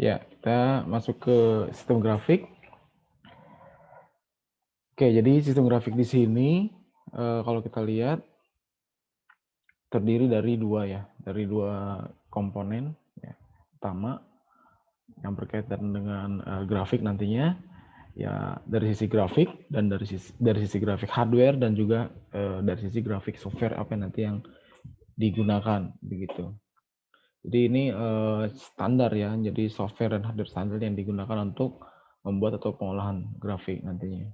Ya, kita masuk ke sistem grafik. Oke, jadi sistem grafik di sini kalau kita lihat terdiri dari dari dua komponen ya. Utama yang berkaitan dengan grafik nantinya ya dari sisi grafik dan dari sisi grafik hardware dan juga dari sisi grafik software apa nanti yang digunakan begitu. Jadi ini standar ya, jadi software dan hardware standar yang digunakan untuk membuat atau pengolahan grafik nantinya.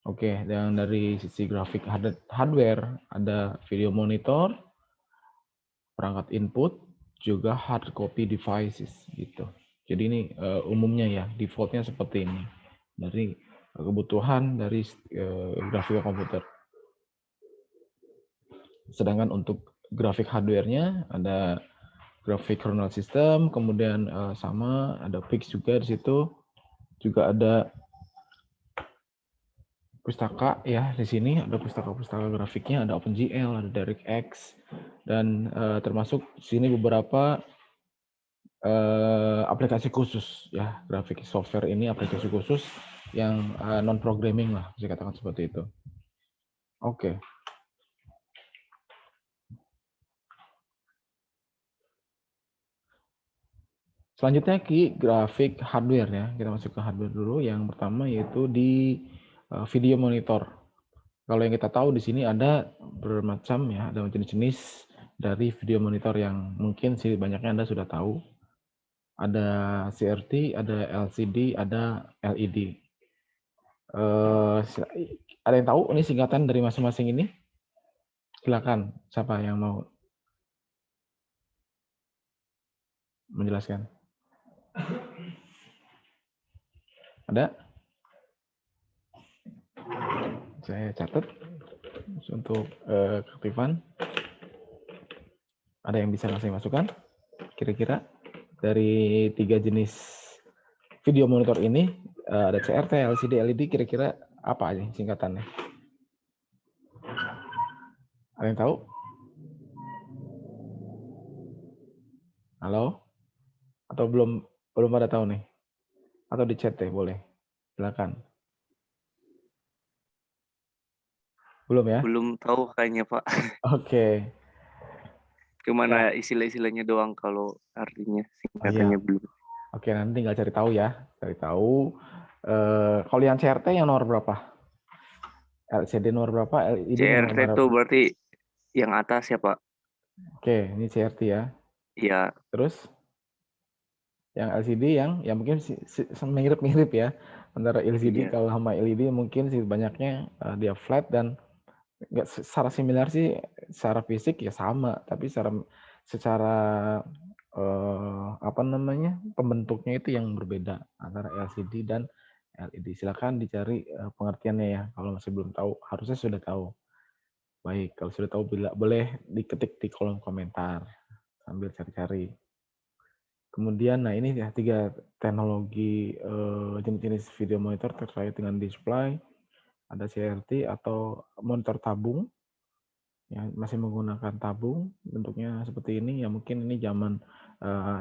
Oke, dan dari sisi grafik hardware ada video monitor, perangkat input, juga hard copy devices gitu. Jadi ini umumnya ya, defaultnya seperti ini dari kebutuhan dari grafik komputer. Sedangkan untuk grafik hardware-nya ada grafik kernel system, kemudian sama ada fix juga di situ, juga ada pustaka ya di sini ada pustaka grafiknya, ada OpenGL, ada DirectX, dan termasuk di sini beberapa aplikasi khusus ya, grafik software ini aplikasi khusus yang non programming lah bisa katakan seperti itu. Oke. Selanjutnya grafik hardware ya, kita masuk ke hardware dulu. Yang pertama yaitu di video monitor. Kalau yang kita tahu di sini ada bermacam ya, ada jenis-jenis dari video monitor yang mungkin sih banyaknya Anda sudah tahu. Ada CRT, ada LCD, ada LED. Ada yang tahu ini singkatan dari masing-masing ini? Silakan, siapa yang mau menjelaskan? Ada? Saya catat untuk keaktifan. Ada yang bisa ngasih masukan? Kira-kira dari 3 jenis video monitor ini ada CRT, LCD, LED, kira-kira apa aja singkatannya? Ada yang tahu? Halo? Atau belum pada tahu nih? Atau di chat deh boleh. Silakan. Belum ya? Belum tahu kayaknya, Pak. Oke. Gimana Ya. istilah-istilahnya doang, kalau artinya Oh iya. singkatannya belum. Oke, nanti tinggal cari tahu ya. Cari tahu. Kalau yang CRT yang nomor berapa? LCD nomor berapa? LED nomor CRT berapa? itu berarti yang atas ya, Pak? Oke, ini CRT ya. Iya. Terus yang LCD yang mungkin mirip-mirip ya antara LCD. Iya. Kalau sama LED mungkin sih banyaknya dia flat dan nggak secara similar sih, secara fisik ya sama, tapi secara apa namanya, pembentuknya itu yang berbeda antara LCD dan LED. Silakan dicari pengertiannya ya. Kalau masih belum tahu, harusnya sudah tahu. Baik, kalau sudah tahu boleh diketik di kolom komentar sambil cari-cari. Kemudian, nah ini ya 3 teknologi jenis-jenis video monitor terkait dengan display. Ada CRT atau monitor tabung, yang masih menggunakan tabung, bentuknya seperti ini. Ya mungkin ini zaman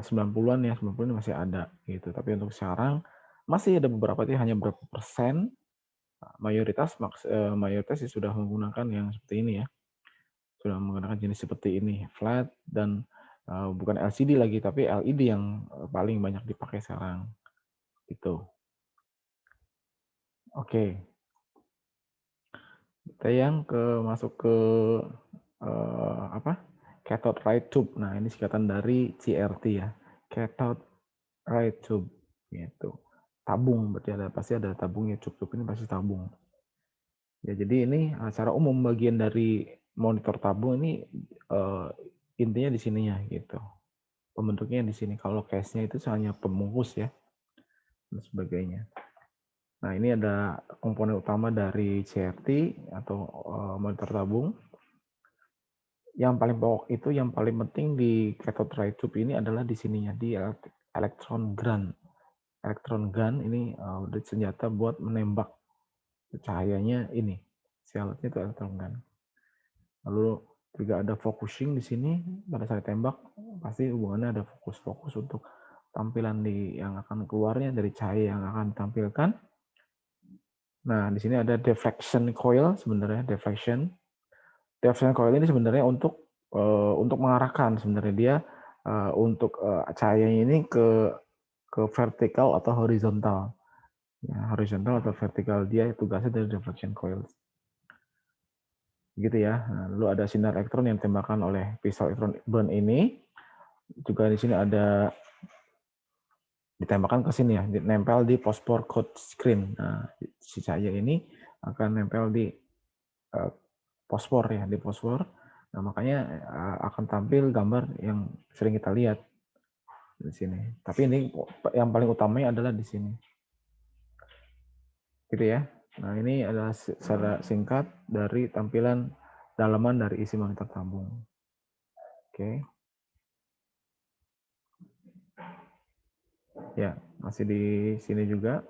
90-an ya, 90-an masih ada gitu. Tapi untuk sekarang masih ada beberapa, hanya berapa persen, mayoritas sih sudah menggunakan yang seperti ini ya. Sudah menggunakan jenis seperti ini, flat dan bukan LCD lagi, tapi LED yang paling banyak dipakai sekarang. Gitu. Oke. Kita yang masuk ke apa? Cathode ray tube. Nah, ini singkatan dari CRT ya. Cathode ray tube gitu. Tabung berarti pasti ada tabungnya, tube ini pasti tabung. Ya, jadi ini secara umum bagian dari monitor tabung ini intinya di sininya gitu. Pembentuknya di sini. Kalau case-nya itu hanya pembungkus ya dan sebagainya. Nah, ini ada komponen utama dari CRT atau monitor tabung. Yang paling pokok itu, yang paling penting di cathode ray tube ini adalah di sininya, di elektron gun. Elektron gun ini senjata buat menembak cahayanya ini. Si alatnya itu elektron gun. Lalu juga ada focusing di sini pada saat tembak, pasti hubungannya ada fokus untuk tampilan yang akan keluarnya dari cahaya yang akan ditampilkan. Nah, di sini ada deflection coil sebenarnya, deflection. Deflection coil ini sebenarnya untuk mengarahkan sebenarnya dia untuk cahayanya ini ke vertikal atau horizontal. Ya, horizontal atau vertikal dia tugasnya dari deflection coil. Gitu ya. Nah, lalu ada sinar elektron yang ditembakkan oleh pistol elektron burn ini. Juga di sini ada ditembakkan ke sini ya, nempel di phosphor coat screen. Nah, si cahaya ini akan nempel di fosfor ya, di fosfor. Nah, makanya akan tampil gambar yang sering kita lihat di sini. Tapi ini yang paling utamanya adalah di sini. Gitu ya. Nah, ini adalah secara singkat dari tampilan dalaman dari isi monitor tabung. Oke. Ya, masih di sini juga.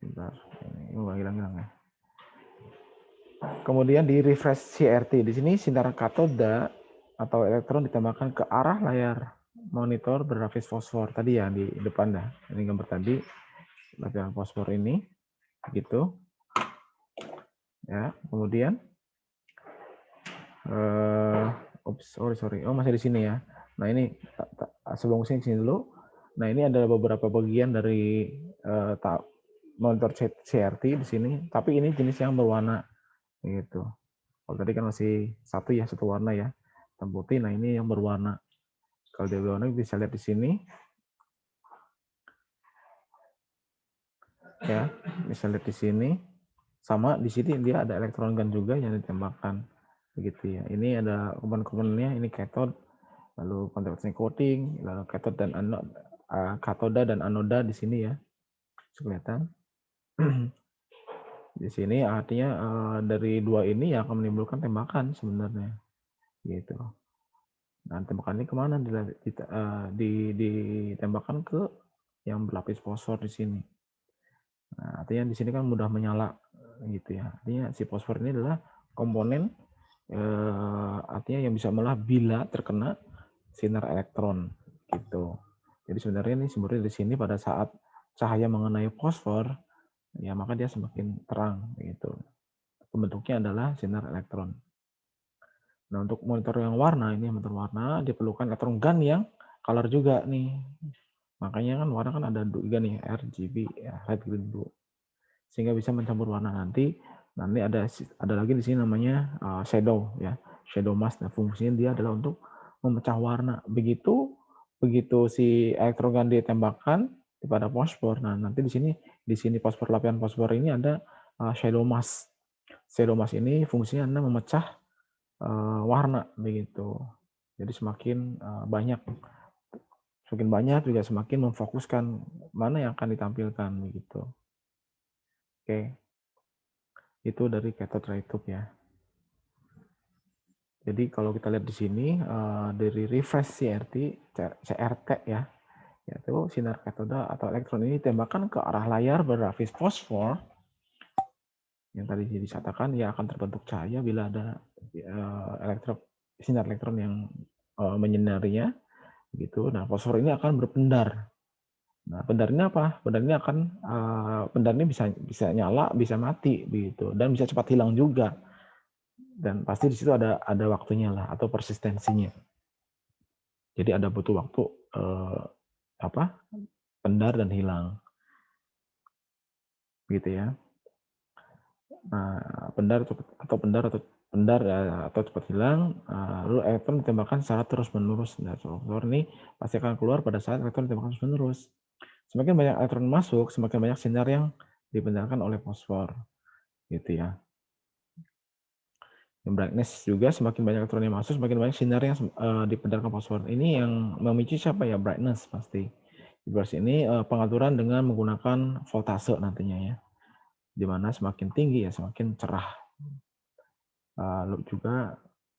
Bentar, ini nggak hilang-hilang ya. Kemudian di refresh CRT. Di sini sinar katoda atau elektron ditembakkan ke arah layar monitor berlapis fosfor tadi ya di depan dah. Ini gambar tadi lapisan fosfor ini gitu. Ya, kemudian sorry. Oh, masih di sini ya. Nah, ini sebelum sini dulu. Nah, ini ada beberapa bagian dari monitor CRT di sini, tapi ini jenis yang berwarna gitu. Kalau tadi kan masih satu warna ya, hitam putih. Nah, ini yang berwarna. Kalau dia berwarna bisa lihat di sini. Ya, bisa lihat di sini. Sama di sini dia ada elektron gun juga yang ditembakkan. Begitu ya. Ini ada komponen-komponennya, ini cathode, lalu kontaktnya coating, lalu cathode dan katoda dan anoda di sini ya. Kelihatan. Di sini artinya dari dua ini ya akan menimbulkan tembakan sebenarnya. Gitu. Nah, tembakan ini kemana? Ditembakkan ke yang berlapis fosfor di sini. Nah, artinya di sini kan mudah menyala gitu ya. Artinya si fosfor ini adalah komponen artinya yang bisa menyala bila terkena sinar elektron gitu. Jadi sebenarnya ini sumbernya di sini pada saat cahaya mengenai fosfor ya maka dia semakin terang gitu. Bentuknya adalah sinar elektron. Nah, untuk monitor yang warna, ini monitor warna diperlukan elektron gun yang color juga nih. Makanya kan warna kan ada juga nih, RGB, ya, red, green, blue. Sehingga bisa mencampur warna nanti ada lagi di sini namanya shadow ya, shadow mask. Nah, fungsinya dia adalah untuk memecah warna. Begitu si elektron gun ditembakkan kepada fosfor. Nah, nanti di sini fosfor, lapisan fosfor ini ada shadow mask. Shadow mask ini fungsinya adalah memecah warna begitu. Jadi semakin banyak juga semakin memfokuskan mana yang akan ditampilkan begitu. Oke. Itu dari cathode ray tube ya. Jadi kalau kita lihat di sini dari refresh CRT ya, yaitu sinar katoda atau elektron ini ditembakkan ke arah layar berlapis fosfor yang tadi dikatakan ya akan terbentuk cahaya bila ada sinar elektron yang menyinarinya gitu. Nah, fosfor ini akan berpendar. Nah, pendar ini apa? Pendar ini akan pendar ini bisa nyala, bisa mati begitu dan bisa cepat hilang juga. Dan pasti di situ ada waktunya lah atau persistensinya. Jadi ada butuh waktu pendar dan hilang. Gitu ya. Nah, pendar atau cepat hilang, lalu elektron ditembakkan secara terus-menerus. Nah, fosfor ini pasti akan keluar pada saat elektron ditembakkan terus-menerus. Semakin banyak elektron masuk, semakin banyak sinar yang dipancarkan oleh fosfor. Gitu ya. Yang brightness juga semakin banyak elektron yang masuk, semakin banyak sinar yang dipancarkan fosfor. Ini yang memicu siapa ya? Brightness pasti. Brightness ini pengaturan dengan menggunakan voltase nantinya ya. Di mana semakin tinggi ya semakin cerah.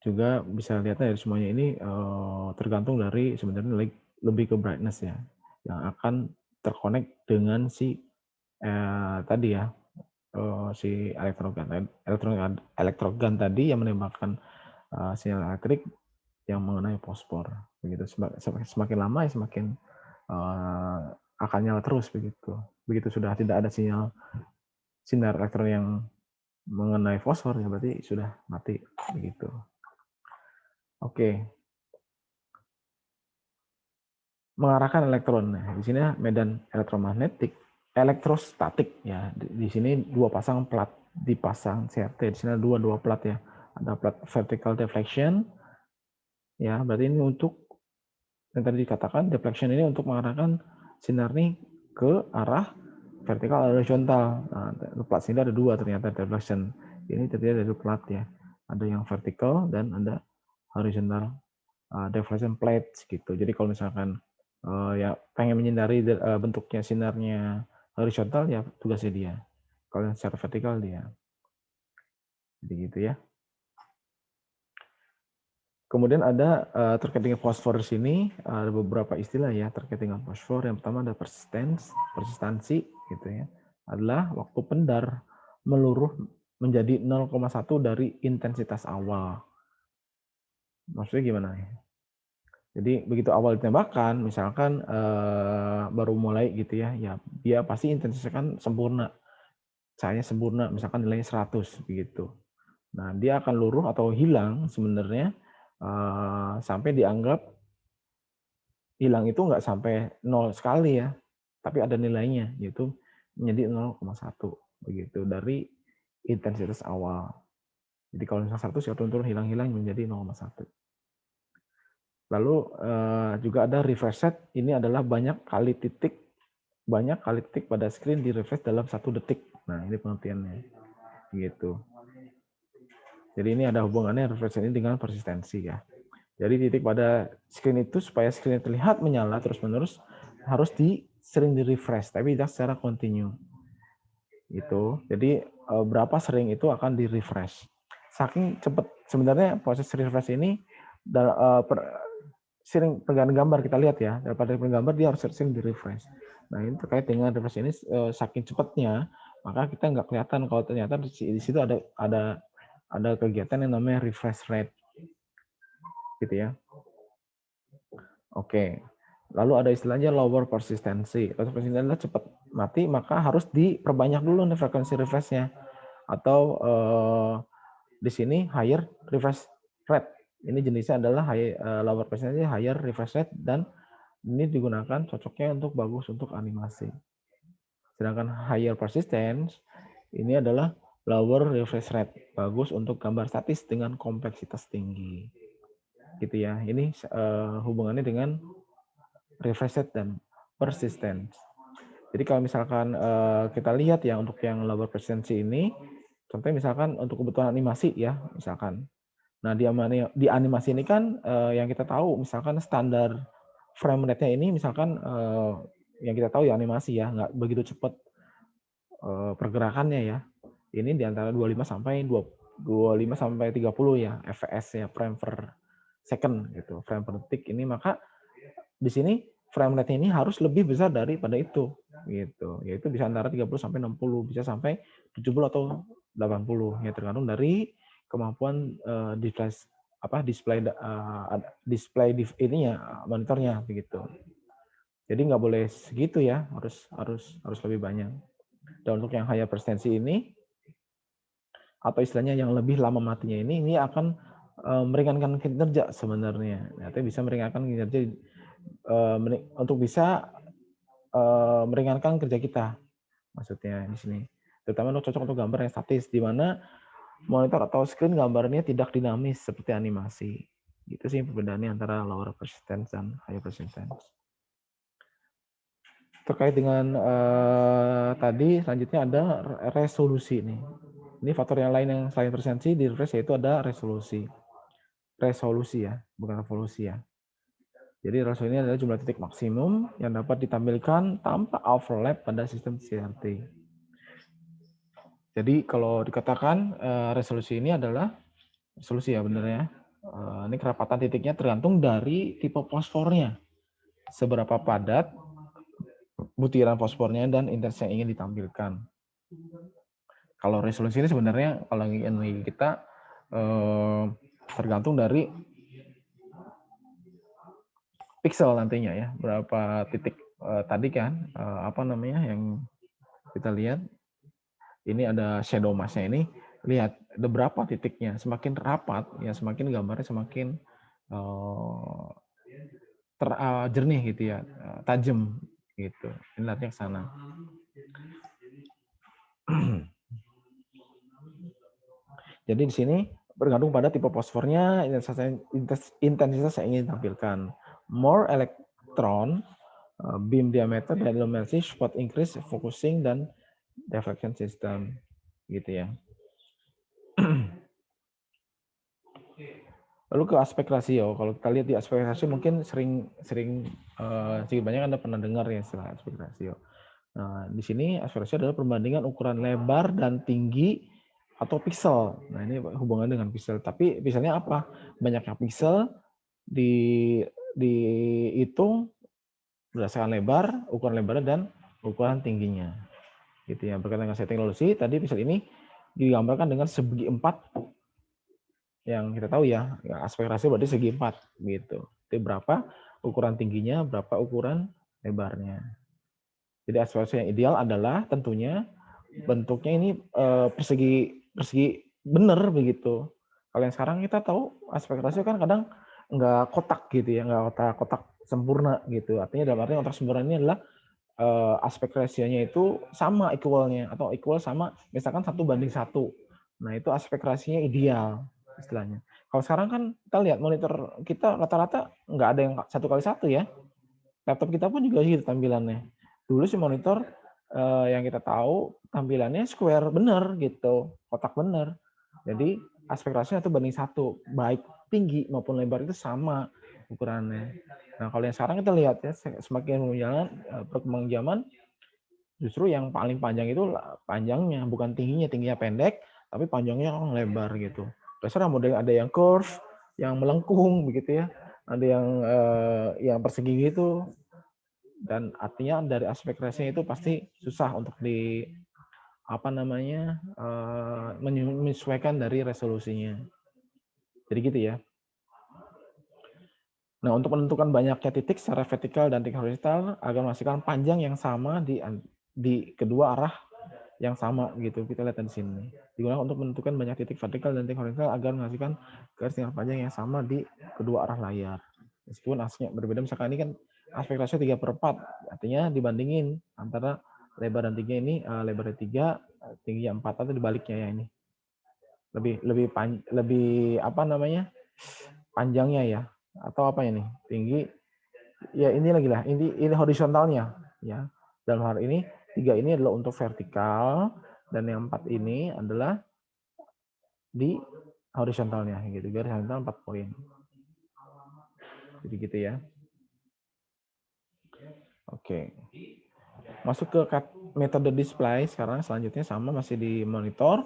Juga bisa lihatnya dari semuanya ini tergantung dari sebenarnya lebih ke brightness ya. Yang akan terkonek dengan si tadi ya, si elektrogun tadi yang menembakkan sinyal elektrik yang mengenai fosfor. Begitu semakin lama ya semakin akan nyala terus begitu. Begitu sudah tidak ada sinar elektron yang mengenai fosfor ya berarti sudah mati begitu. Oke. Mengarahkan elektron. Nah, di sini medan elektromagnetik, elektrostatik ya. Di sini dua pasang plat dipasang CRT. Di sini ada dua plat ya. Ada plat vertical deflection ya, berarti ini untuk yang tadi dikatakan deflection ini untuk mengarahkan sinar nih ke arah vertikal atau horizontal. Nah, plat sini ada dua ternyata deflection. Ini terdiri dari plat ya. Ada yang vertikal dan ada horizontal deflection plates gitu. Jadi kalau misalkan ya pengen menghindari bentuknya sinarnya horizontal ya tugasnya dia. Kalau yang secara vertikal dia. Jadi gitu ya. Kemudian ada terkait dengan fosfor di sini ada beberapa istilah ya terkait dengan fosfor. Yang pertama ada persistansi gitu ya. Adalah waktu pendar meluruh menjadi 0,1 dari intensitas awal. Maksudnya gimana ya? Jadi begitu awal ditembakkan, misalkan baru mulai gitu ya, ya dia pasti intensitasnya kan sempurna, cahayanya sempurna, misalkan nilainya 100 begitu. Nah dia akan luruh atau hilang sebenarnya sampai dianggap hilang itu nggak sampai 0 sekali ya, tapi ada nilainya yaitu menjadi 0,1 begitu dari intensitas awal. Jadi kalau misalnya 100 ya turun-turun hilang-hilang menjadi 0,1. Lalu juga ada refresh rate, ini adalah banyak kali titik pada screen di refresh dalam 1 detik. Nah ini pengertiannya, gitu. Jadi ini ada hubungannya refresh rate ini dengan persistensi ya. Jadi titik pada screen itu supaya screen terlihat menyala terus-menerus harus sering di refresh, tapi tidak secara kontinu. Itu. Jadi berapa sering itu akan di refresh. Saking cepat sebenarnya proses refresh ini sering pergantian gambar kita lihat ya, daripada gambar dia harus sering di refresh. Nah ini terkait dengan refresh ini saking cepatnya, maka kita nggak kelihatan kalau ternyata di situ ada kegiatan yang namanya refresh rate, gitu ya. Oke, lalu ada istilahnya lower persistency. Lower persistency adalah cepat mati, maka harus diperbanyak dulu nih frekuensi refreshnya, atau di sini higher refresh rate. Ini jenisnya adalah lower persistency, higher refresh rate, dan ini digunakan cocoknya untuk bagus untuk animasi. Sedangkan higher persistence ini adalah lower refresh rate, bagus untuk gambar statis dengan kompleksitas tinggi. Gitu ya. Ini hubungannya dengan refresh rate dan persistence. Jadi kalau misalkan kita lihat ya untuk yang lower persistence ini, contohnya misalkan untuk kebutuhan animasi ya, misalkan. Nah di animasi ini kan yang kita tahu misalkan standar frame rate-nya ini misalkan yang kita tahu ya animasi ya, nggak begitu cepat pergerakannya ya. Ini di antara 25 sampai 30 ya fps ya, frame per second gitu, frame per detik ini. Maka di sini frame rate ini harus lebih besar daripada itu gitu. Yaitu bisa antara 30 sampai 60, bisa sampai 70 atau 80 ya tergantung dari kemampuan display ininya monitornya begitu. Jadi nggak boleh segitu ya, harus lebih banyak. Dan untuk yang higher persistency ini atau istilahnya yang lebih lama matinya ini akan meringankan kinerja sebenarnya. Nanti bisa meringankan kinerja untuk bisa meringankan kerja kita. Maksudnya di sini. Terutama untuk cocok untuk gambar yang statis di mana monitor atau screen gambarnya tidak dinamis seperti animasi. Itu sih perbedaannya antara lower persistence dan higher persistence. Terkait dengan tadi selanjutnya ada resolusi nih. Ini faktor yang lain yang selain persistensi di refresh yaitu ada resolusi. Resolusi ya, bukan revolusi ya. Jadi resolusi ini adalah jumlah titik maksimum yang dapat ditampilkan tanpa overlap pada sistem CRT. Jadi kalau dikatakan resolusi ini adalah resolusi ya benar ya. Ini kerapatan titiknya tergantung dari tipe fosfornya. Seberapa padat butiran fosfornya dan intensitas yang ingin ditampilkan. Kalau resolusi ini sebenarnya kalau ingin kita tergantung dari pixel nantinya ya, berapa titik tadi kan apa namanya yang kita lihat ini ada shadow mask-nya ini, lihat ada berapa titiknya, semakin rapat ya semakin gambarnya semakin jernih gitu ya, tajam gitu. Ini artinya ke sana. Jadi di sini bergantung pada tipe fosfornya, intensitas yang ingin ditampilkan. More electron, beam diameter, dan luminosity, spot increase, focusing, dan deflection system. Gitu ya. Lalu ke aspek rasio. Kalau kita lihat di aspek rasio mungkin sering sedikit banyak Anda pernah dengar ya istilah aspek rasio. Nah, di sini aspek rasio adalah perbandingan ukuran lebar dan tinggi atau pixel. Nah, ini hubungan dengan pixel. Tapi pixelnya apa? Banyaknya pixel dihitung berdasarkan lebar, ukuran lebarnya dan ukuran tingginya. Gitu ya. Berkaitan dengan setting resolusi, tadi pixel ini digambarkan dengan segi 4 yang kita tahu ya, aspek rasio berarti segi 4 gitu. Itu berapa ukuran tingginya, berapa ukuran lebarnya. Jadi aspek rasio yang ideal adalah tentunya bentuknya ini persegi benar begitu. Kalau yang sekarang kita tahu aspek rasio kan kadang nggak kotak gitu ya, nggak kotak sempurna gitu. Artinya dalam arti kotak sempurna ini adalah aspek rasionya itu sama equalnya atau equal sama misalkan 1:1. Nah itu aspek rasionya ideal istilahnya. Kalau sekarang kan kita lihat monitor kita rata-rata nggak ada yang 1:1 ya. Laptop kita pun juga gitu tampilannya. Dulu sih monitor yang kita tahu tampilannya square bener gitu, kotak bener. Jadi aspek rasionya 1:1, baik tinggi maupun lebar itu sama ukurannya. Nah kalau yang sekarang kita lihat ya semakin berkembang zaman justru yang paling panjang itu panjangnya bukan tingginya pendek tapi panjangnya lebar gitu. Terserah model ada yang curve, yang melengkung begitu ya, ada yang persegi gitu. Dan artinya dari aspek rasionya itu pasti susah untuk menyesuaikan dari resolusinya. Jadi gitu ya. Nah, untuk menentukan banyaknya titik secara vertikal dan titik horizontal agar menghasilkan panjang yang sama di kedua arah yang sama gitu. Kita lihat di sini. Digunakan untuk menentukan banyak titik vertikal dan titik horizontal agar menghasilkan garis tinggal panjang yang sama di kedua arah layar. Meskipun aspeknya berbeda, misalkan ini kan aspek rasio 3/4, artinya dibandingin antara lebar dan tingginya ini lebarnya 3, tingginya 4 atau dibaliknya ya ini. Lebih panjangnya ya atau apa ini tinggi ya ini lagi lah ini horizontalnya ya dalam hal ini 3 ini adalah untuk vertikal dan yang 4 ini adalah di horizontalnya gitu garis horizontal 4 poin jadi gitu ya. Oke, masuk ke metode display sekarang selanjutnya sama masih di monitor.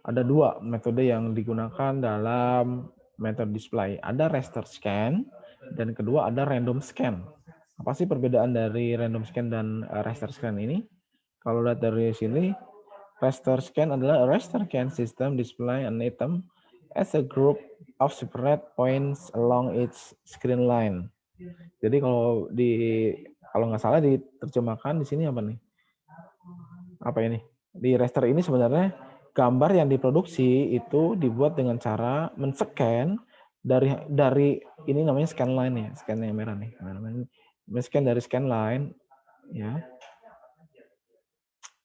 Ada 2 metode yang digunakan dalam metode display. Ada raster scan dan kedua ada random scan. Apa sih perbedaan dari random scan dan raster scan ini? Kalau lihat dari sini, raster scan adalah a raster scan system display an item as a group of separate points along its screen line. Jadi kalau nggak salah diterjemahkan di sini apa nih? Apa ini? Di raster ini sebenarnya gambar yang diproduksi itu dibuat dengan cara men-scan dari ini namanya scan line ya, scan yang merah nih. Men-scan dari scan line ya.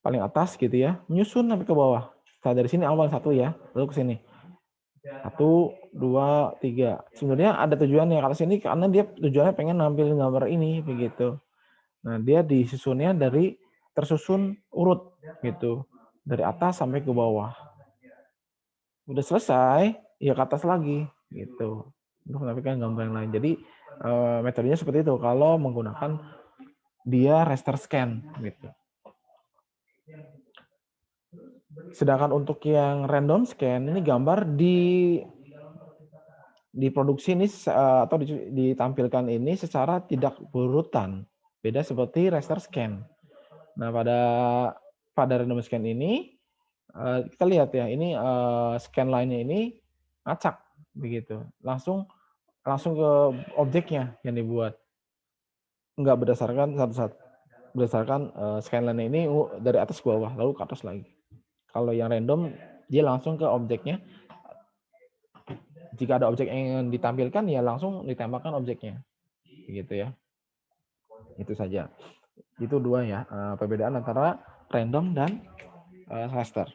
Paling atas gitu ya, menyusun sampai ke bawah. Nah, dari sini awal 1 ya, lalu ke sini. 1, 2, 3. Sebenarnya ada tujuannya kalau sini karena dia tujuannya pengen nampilin gambar ini begitu. Nah, dia disusunnya dari tersusun urut gitu. Dari atas sampai ke bawah. Udah selesai, ya ke atas lagi gitu. Untuk menampilkan gambar yang lain. Jadi metodenya seperti itu kalau menggunakan dia raster scan gitu. Sedangkan untuk yang random scan ini gambar diproduksi ini atau ditampilkan ini secara tidak berurutan. Beda seperti raster scan. Nah, pada random scan ini kita lihat ya, ini scan line-nya ini acak begitu. Langsung ke objeknya yang dibuat. Enggak berdasarkan satu-satu, berdasarkan scanline ini dari atas ke bawah, lalu ke atas lagi. Kalau yang random, dia langsung ke objeknya. Jika ada objek yang ingin ditampilkan, ya langsung ditembakkan objeknya. Gitu ya. Itu saja. Itu dua ya, perbedaan antara random dan raster.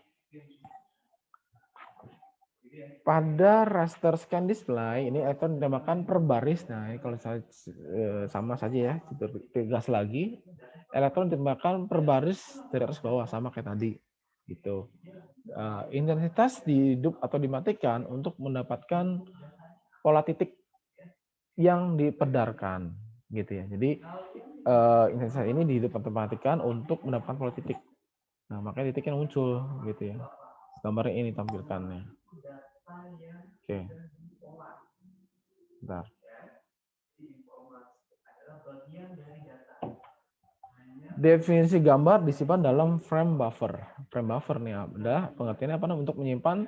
Pada raster scan display ini elektron ditembakkan per baris. Nah, ini kalau saya sama saja ya, tegas lagi. Elektron ditembakkan per baris dari atas ke bawah sama kayak tadi. Gitu. Intensitas dihidup atau dimatikan untuk mendapatkan pola titik yang dipedarkan, gitu ya. Jadi intensitas ini dihidup atau dimatikan untuk mendapatkan pola titik. Nah, makanya titiknya muncul, gitu ya. Gambarnya ini tampilkannya. Oke. Bentar. Definisi gambar disimpan dalam frame buffer. Frame buffer nih adalah pengertiannya apa? Untuk menyimpan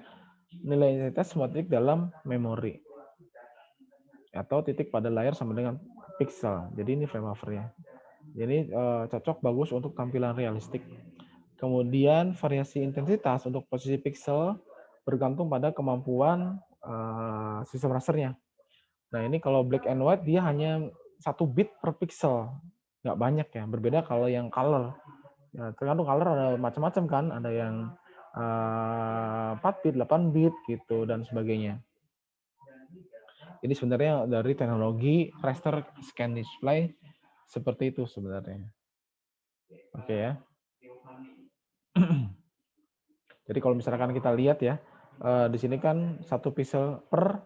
nilai intensitas semua titik dalam memori atau titik pada layar sama dengan pixel. Jadi ini frame buffernya. Jadi cocok bagus untuk tampilan realistik. Kemudian variasi intensitas untuk posisi pixel bergantung pada kemampuan sistem rasternya. Nah ini kalau black and white dia hanya 1 bit per pixel, nggak banyak ya. Berbeda kalau yang color. Ya, tergantung color ada macam-macam kan, ada yang 4 bit, 8 bit gitu dan sebagainya. Ini sebenarnya dari teknologi raster scan display seperti itu sebenarnya. Oke ya. Jadi kalau misalkan kita lihat ya, di sini kan 1 pixel per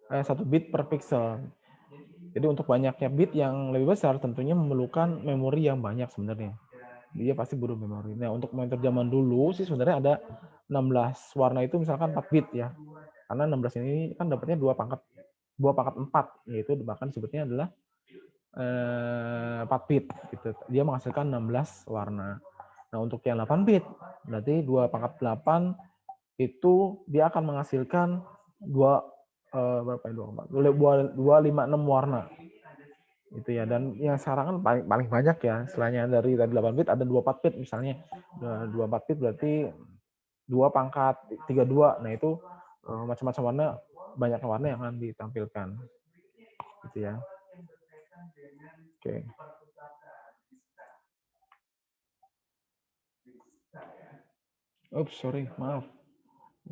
1 bit per pixel. Jadi untuk banyaknya bit yang lebih besar tentunya memerlukan memori yang banyak sebenarnya. Dia pasti butuh memori. Nah, untuk monitor zaman dulu sih sebenarnya ada 16 warna itu misalkan 4 bit ya. Karena 16 ini kan dapatnya 2 pangkat 4, yaitu bahkan sebetulnya adalah 4 bit gitu. Dia menghasilkan 16 warna. Nah, untuk yang 8 bit berarti 2 pangkat 8 itu dia akan menghasilkan 256 warna. Itu ya, dan yang sekarang kan paling banyak ya, selainnya dari 8 bit ada 24 bit misalnya. 24 bit berarti 2 pangkat 32. Nah, itu macam-macam warna, banyak warna yang akan ditampilkan. Gitu ya. Oke. Oops, sorry, maaf.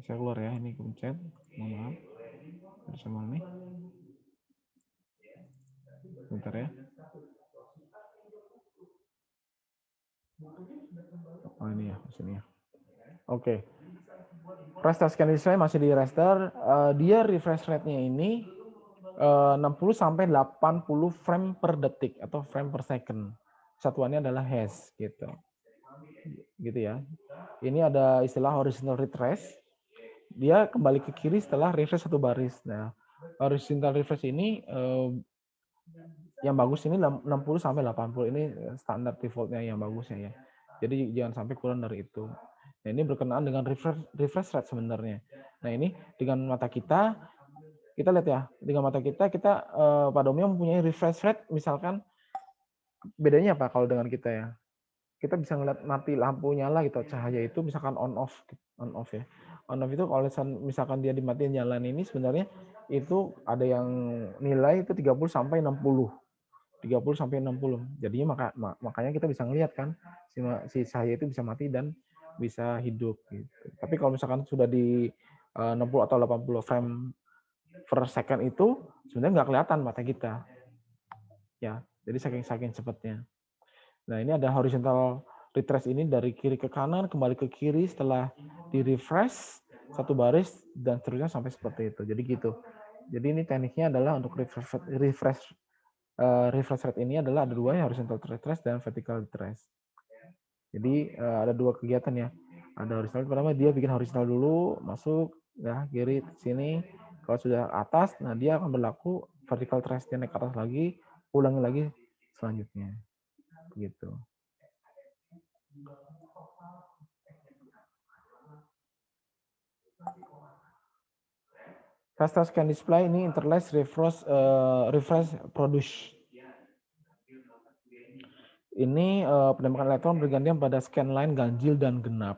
Saya keluar ya, ini kepencet. Mohon maaf. Ada sama nih. Bentar ya. Oh ini ya, sini ya. Oke. Raster scan display masih di raster. Dia refresh rate-nya ini 60 sampai 80 frame per detik atau frame per second. Satuannya adalah hertz gitu. Gitu ya. Ini ada istilah horizontal refresh. Dia kembali ke kiri setelah refresh 1 baris. Nah, horizontal refresh ini yang bagus ini 60 sampai 80. Ini standar defaultnya yang bagusnya ya. Jadi jangan sampai kurang dari itu. Nah, ini berkenaan dengan refresh rate sebenarnya. Nah, ini dengan mata kita lihat ya, dengan mata kita pada umumnya mempunyai refresh rate, misalkan bedanya apa kalau dengan kita ya? Kita bisa ngeliat mati lampu nyala gitu, cahaya itu misalkan on off ya. On off itu kalau misalkan dia dimatiin jalan ini sebenarnya itu ada yang nilai itu 30 sampai 60. 30 sampai 60. Jadinya makanya kita bisa ngelihat kan si cahaya itu bisa mati dan bisa hidup gitu. Tapi kalau misalkan sudah di 60 atau 80 frame per second itu sebenarnya nggak kelihatan mata kita. Ya, jadi saking cepatnya. Nah, ini ada horizontal refresh ini dari kiri ke kanan, kembali ke kiri setelah di refresh 1 baris dan seterusnya sampai seperti itu. Jadi gitu. Jadi ini tekniknya adalah untuk refresh rate ini adalah ada 2 ya, horizontal refresh dan vertical refresh. Jadi ada 2 kegiatan ya. Ada horizontal, pertama dia bikin horizontal dulu, masuk ya kiri sini. Kalau sudah atas, nah dia akan berlaku vertical refresh, dia naik ke atas lagi, ulangi lagi selanjutnya. Gitu. Raster scan display ini interlace refresh produce. Ini penembakan elektron bergantian pada scan line ganjil dan genap.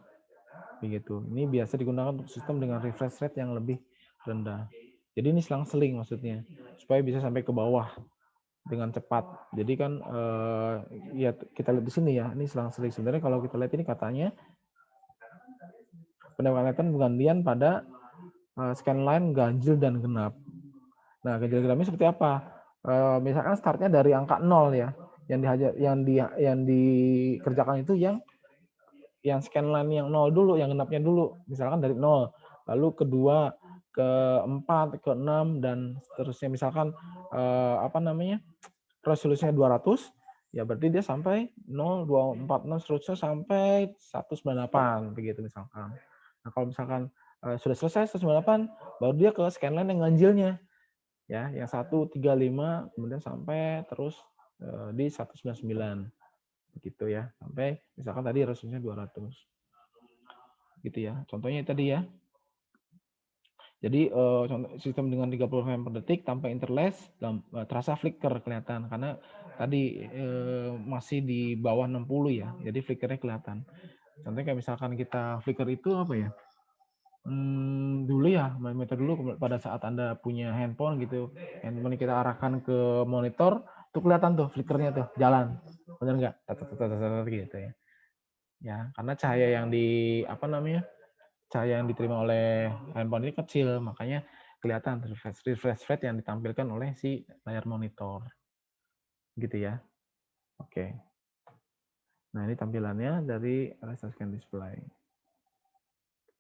Begitu. Ini biasa digunakan untuk sistem dengan refresh rate yang lebih rendah. Jadi ini selang-seling maksudnya, supaya bisa sampai ke bawah dengan cepat. Jadi kan ya kita lihat di sini ya, ini selang-seling. Sebenarnya kalau kita lihat ini katanya penembakan elektron bergantian pada scan line ganjil dan genap. Nah, ganjil genapnya seperti apa? Misalkan startnya dari angka 0 ya, yang dikerjakan itu yang scan line yang 0 dulu, yang genapnya dulu. Misalkan dari 0, lalu kedua, keempat, keenam, dan seterusnya. Misalkan resolusinya 200, ya berarti dia sampai 0, 2, 4, 6, seterusnya sampai 198, begitu misalkan. Nah, kalau misalkan sudah selesai 198, baru dia ke scan line yang ganjilnya. Ya, yang 135, kemudian sampai terus di 199. Begitu ya, sampai misalkan tadi resolusinya 200. Gitu ya. Contohnya tadi ya. Jadi sistem dengan 30 frame per detik tanpa interlace terasa flicker kelihatan karena tadi masih di bawah 60 ya. Jadi flickernya kelihatan. Contohnya kayak misalkan kita flicker itu apa ya? Dulu ya, metode dulu pada saat Anda punya handphone gitu, handphone kita arahkan ke monitor, tuh kelihatan tuh flickernya tuh jalan. Benar nggak? Gitu ya. Ya, karena cahaya yang cahaya yang diterima oleh handphone ini kecil, makanya kelihatan refresh rate yang ditampilkan oleh si layar monitor. Gitu ya. Oke. Nah, ini tampilannya dari laser scan display.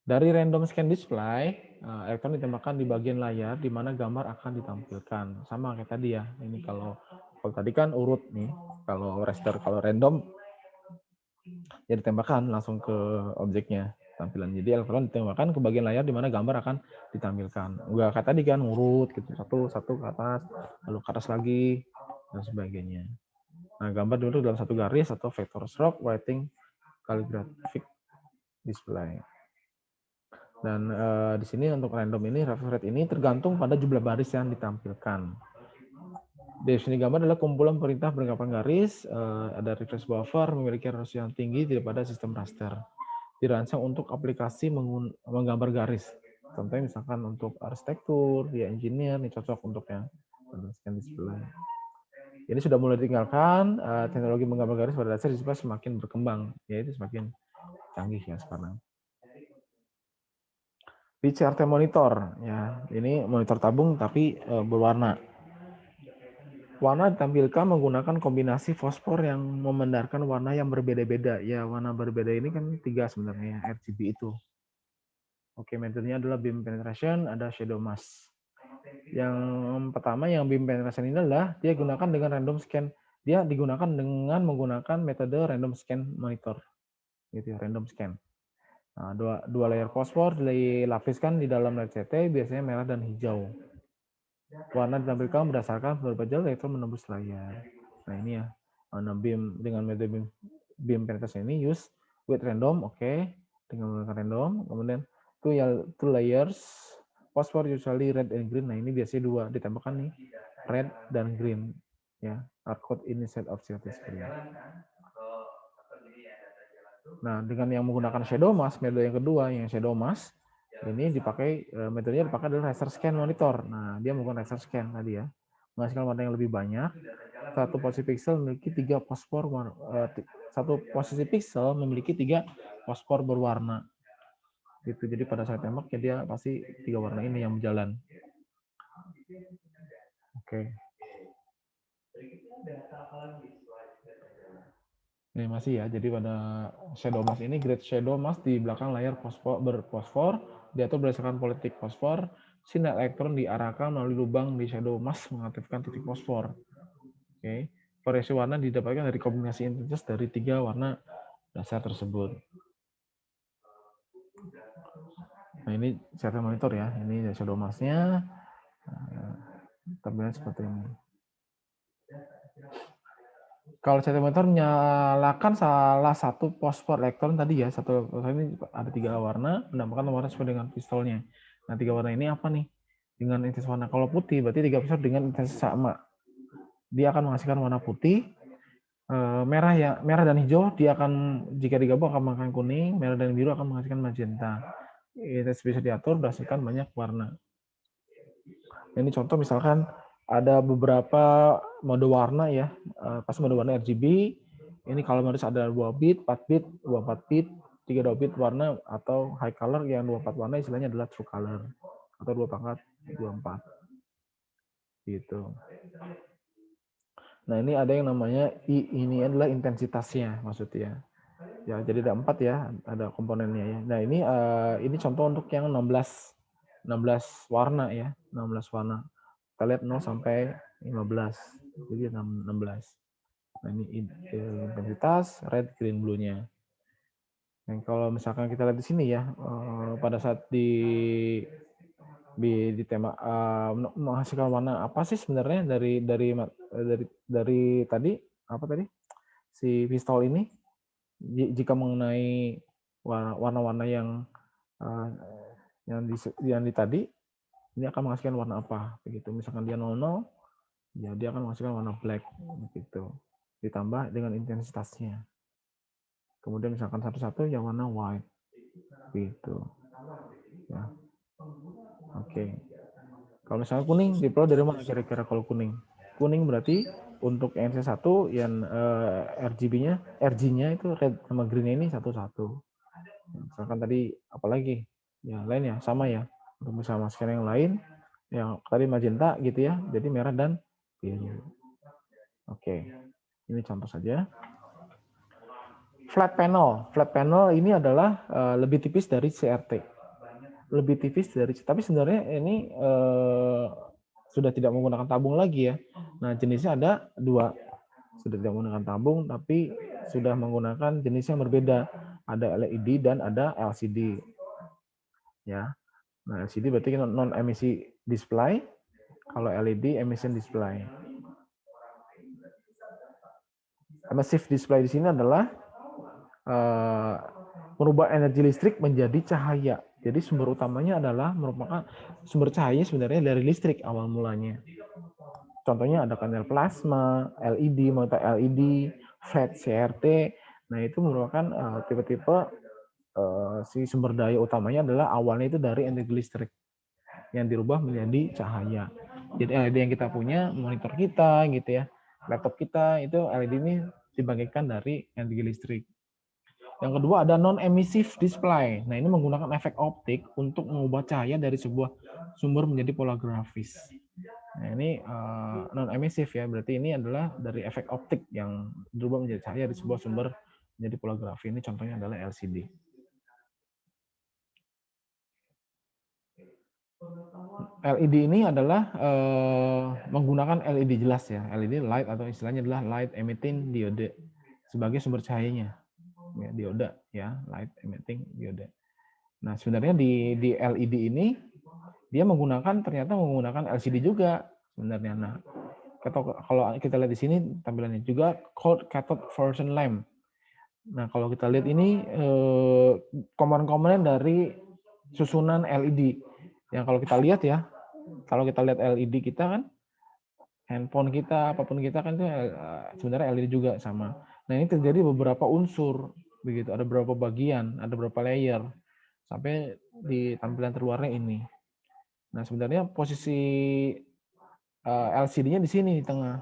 Dari random scan display, elektron ditembakkan di bagian layar di mana gambar akan ditampilkan. Sama kayak tadi ya. Ini kalau tadi kan urut nih. Kalau raster, kalau random ya ditembakkan langsung ke objeknya tampilan. Jadi elektron ditembakkan ke bagian layar di mana gambar akan ditampilkan. Enggak kayak tadi kan urut gitu, satu ke atas, lalu ke atas lagi dan sebagainya. Nah, gambar dibentuk dalam satu garis atau vector stroke writing calligraphic display. Dan di sini untuk random ini refresh rate ini tergantung pada jumlah baris yang ditampilkan. Definisi gambar adalah kumpulan perintah beranggapan garis, ada refresh buffer, memiliki resolusi yang tinggi daripada sistem raster. Dirancang untuk aplikasi menggambar garis. Contohnya misalkan untuk arsitektur, ya engineer, ini cocok untuk yang scan display. Ini sudah mulai ditinggalkan, teknologi menggambar garis pada dasar display semakin berkembang, yaitu semakin canggih ya sekarang. Di CRT monitor, ya ini monitor tabung tapi berwarna. Warna ditampilkan menggunakan kombinasi fosfor yang memandarkan warna yang berbeda-beda. Ya, warna berbeda ini kan 3 sebenarnya, RGB itu. Oke, metodenya adalah beam penetration, ada shadow mask. Yang pertama yang beam penetration ini adalah dia gunakan dengan random scan. Dia digunakan dengan menggunakan metode random scan monitor. Gitu ya, random scan. Nah, dua layer fosfor dilapiskan di dalam LCT, biasanya merah dan hijau. Warna ditampilkan berdasarkan beberapa jalur elektron menembus layar. Nah, ini ya. Beam dengan metode beam penetration ini use with random, oke. Dengan menggunakan random, kemudian two layers fosfor usually red and green. Nah, ini biasanya dua ditembakkan nih, red dan green ya, are code inside of CRT screen. Nah, dengan yang menggunakan shadow mask, metode yang kedua yang shadow mask ini metodenya dipakai adalah laser scan monitor. Nah, dia menggunakan laser scan tadi ya, menghasilkan warna yang lebih banyak. Satu posisi pixel memiliki 3 fosfor berwarna. Gitu. Jadi pada saat tembak ya dia pasti 3 warna ini yang berjalan. Oke. Ini masih ya. Jadi pada shadow mask ini grade shadow mask di belakang layar berfosfor diatur berdasarkan politik fosfor. Sinar elektron diarahkan melalui lubang di shadow mask mengaktifkan titik fosfor. Oke. Variasi warna didapatkan dari kombinasi intensitas dari 3 warna dasar tersebut. Nah, ini CRT monitor ya. Ini shadow mask-nya. Tampilan seperti ini. Kalau CRT monitor menyalakan salah satu fosfor elektron tadi ya, satu ini ada 3 warna, menambahkan warna sesuai dengan pistolnya. Nah, 3 warna ini apa nih? Dengan intensitas warna. Kalau putih berarti 3 pistol dengan intensitas sama. Dia akan menghasilkan warna putih. merah dan hijau dia akan jika digabung akan menghasilkan kuning, merah dan biru akan menghasilkan magenta. Itu bisa diatur berdasarkan banyak warna. Ini contoh misalkan ada beberapa mode warna ya, pas mode warna RGB. Ini kalau harus ada 2 bit, 4 bit, 24 bit, 32 bit warna atau high color yang 24 warna istilahnya adalah true color atau 2 pangkat 24 gitu. Nah, ini ada yang namanya ini adalah intensitasnya maksudnya. Ya, jadi ada 4 ya, ada komponennya ya. Nah, ini contoh untuk yang 16 warna ya, 16 warna. Kita lihat 0 sampai 15. Jadi 16. Nah, ini intensitas red, green, blue-nya. Dan kalau misalkan kita lihat di sini ya, pada saat di tema menghasilkan warna apa sih sebenarnya dari tadi apa tadi si pistol ini jika mengenai warna-warna yang di tadi ini akan menghasilkan warna apa begitu. Misalkan dia 00 ya dia akan menghasilkan warna black gitu ditambah dengan intensitasnya. Kemudian misalkan satu-satu yang warna white gitu ya. Oke. Kalau misalnya kuning diplo dari mana kira-kira kalau kuning? Kuning berarti untuk NC1 yang RG-nya itu red sama green-nya ini satu-satu. Misalkan tadi apalagi ya lain ya sama ya. Untuk misalnya masukkan yang lain yang tadi magenta gitu ya. Jadi merah dan biru. Oke. Ini contoh saja. Flat panel ini adalah lebih tipis dari CRT. Lebih tipis dari, tapi sebenarnya ini sudah tidak menggunakan tabung lagi ya. Nah, jenisnya ada 2. Sudah tidak menggunakan tabung, tapi sudah menggunakan jenis yang berbeda. Ada LED dan ada LCD. Ya. Nah, LCD berarti non emisi display. Kalau LED emission display. Emissive display di sini adalah merubah energi listrik menjadi cahaya. Jadi sumber utamanya adalah merupakan sumber cahaya sebenarnya dari listrik awal mulanya. Contohnya ada panel plasma, LED, monitor LED, flat CRT. Nah, itu merupakan tipe-tipe si sumber daya utamanya adalah awalnya itu dari energi listrik yang dirubah menjadi cahaya. Jadi LED yang kita punya, monitor kita gitu ya, laptop kita itu LED ini dibangkitkan dari energi listrik. Yang kedua ada non-emissive display. Nah, ini menggunakan efek optik untuk mengubah cahaya dari sebuah sumber menjadi pola grafis. Nah, ini non-emissive ya, berarti ini adalah dari efek optik yang berubah menjadi cahaya dari sebuah sumber menjadi pola grafis. Ini contohnya adalah LCD. LED ini adalah menggunakan LED jelas ya, LED light atau istilahnya adalah light emitting diode sebagai sumber cahayanya. Ya, dioda ya, light emitting diode. Nah, sebenarnya di LED ini dia ternyata menggunakan LCD juga sebenarnya. Nah, kalau kita lihat di sini tampilannya juga cold cathode version lamp. Nah, kalau kita lihat ini komponen-komponen dari susunan LED. Yang kalau kita lihat ya, kalau kita lihat LED kita kan, handphone kita, apapun kita kan itu sebenarnya LED juga sama. Nah, ini terjadi beberapa unsur begitu, ada beberapa bagian, ada beberapa layer sampai di tampilan terluarnya ini. Nah, sebenarnya posisi LCD-nya di sini di tengah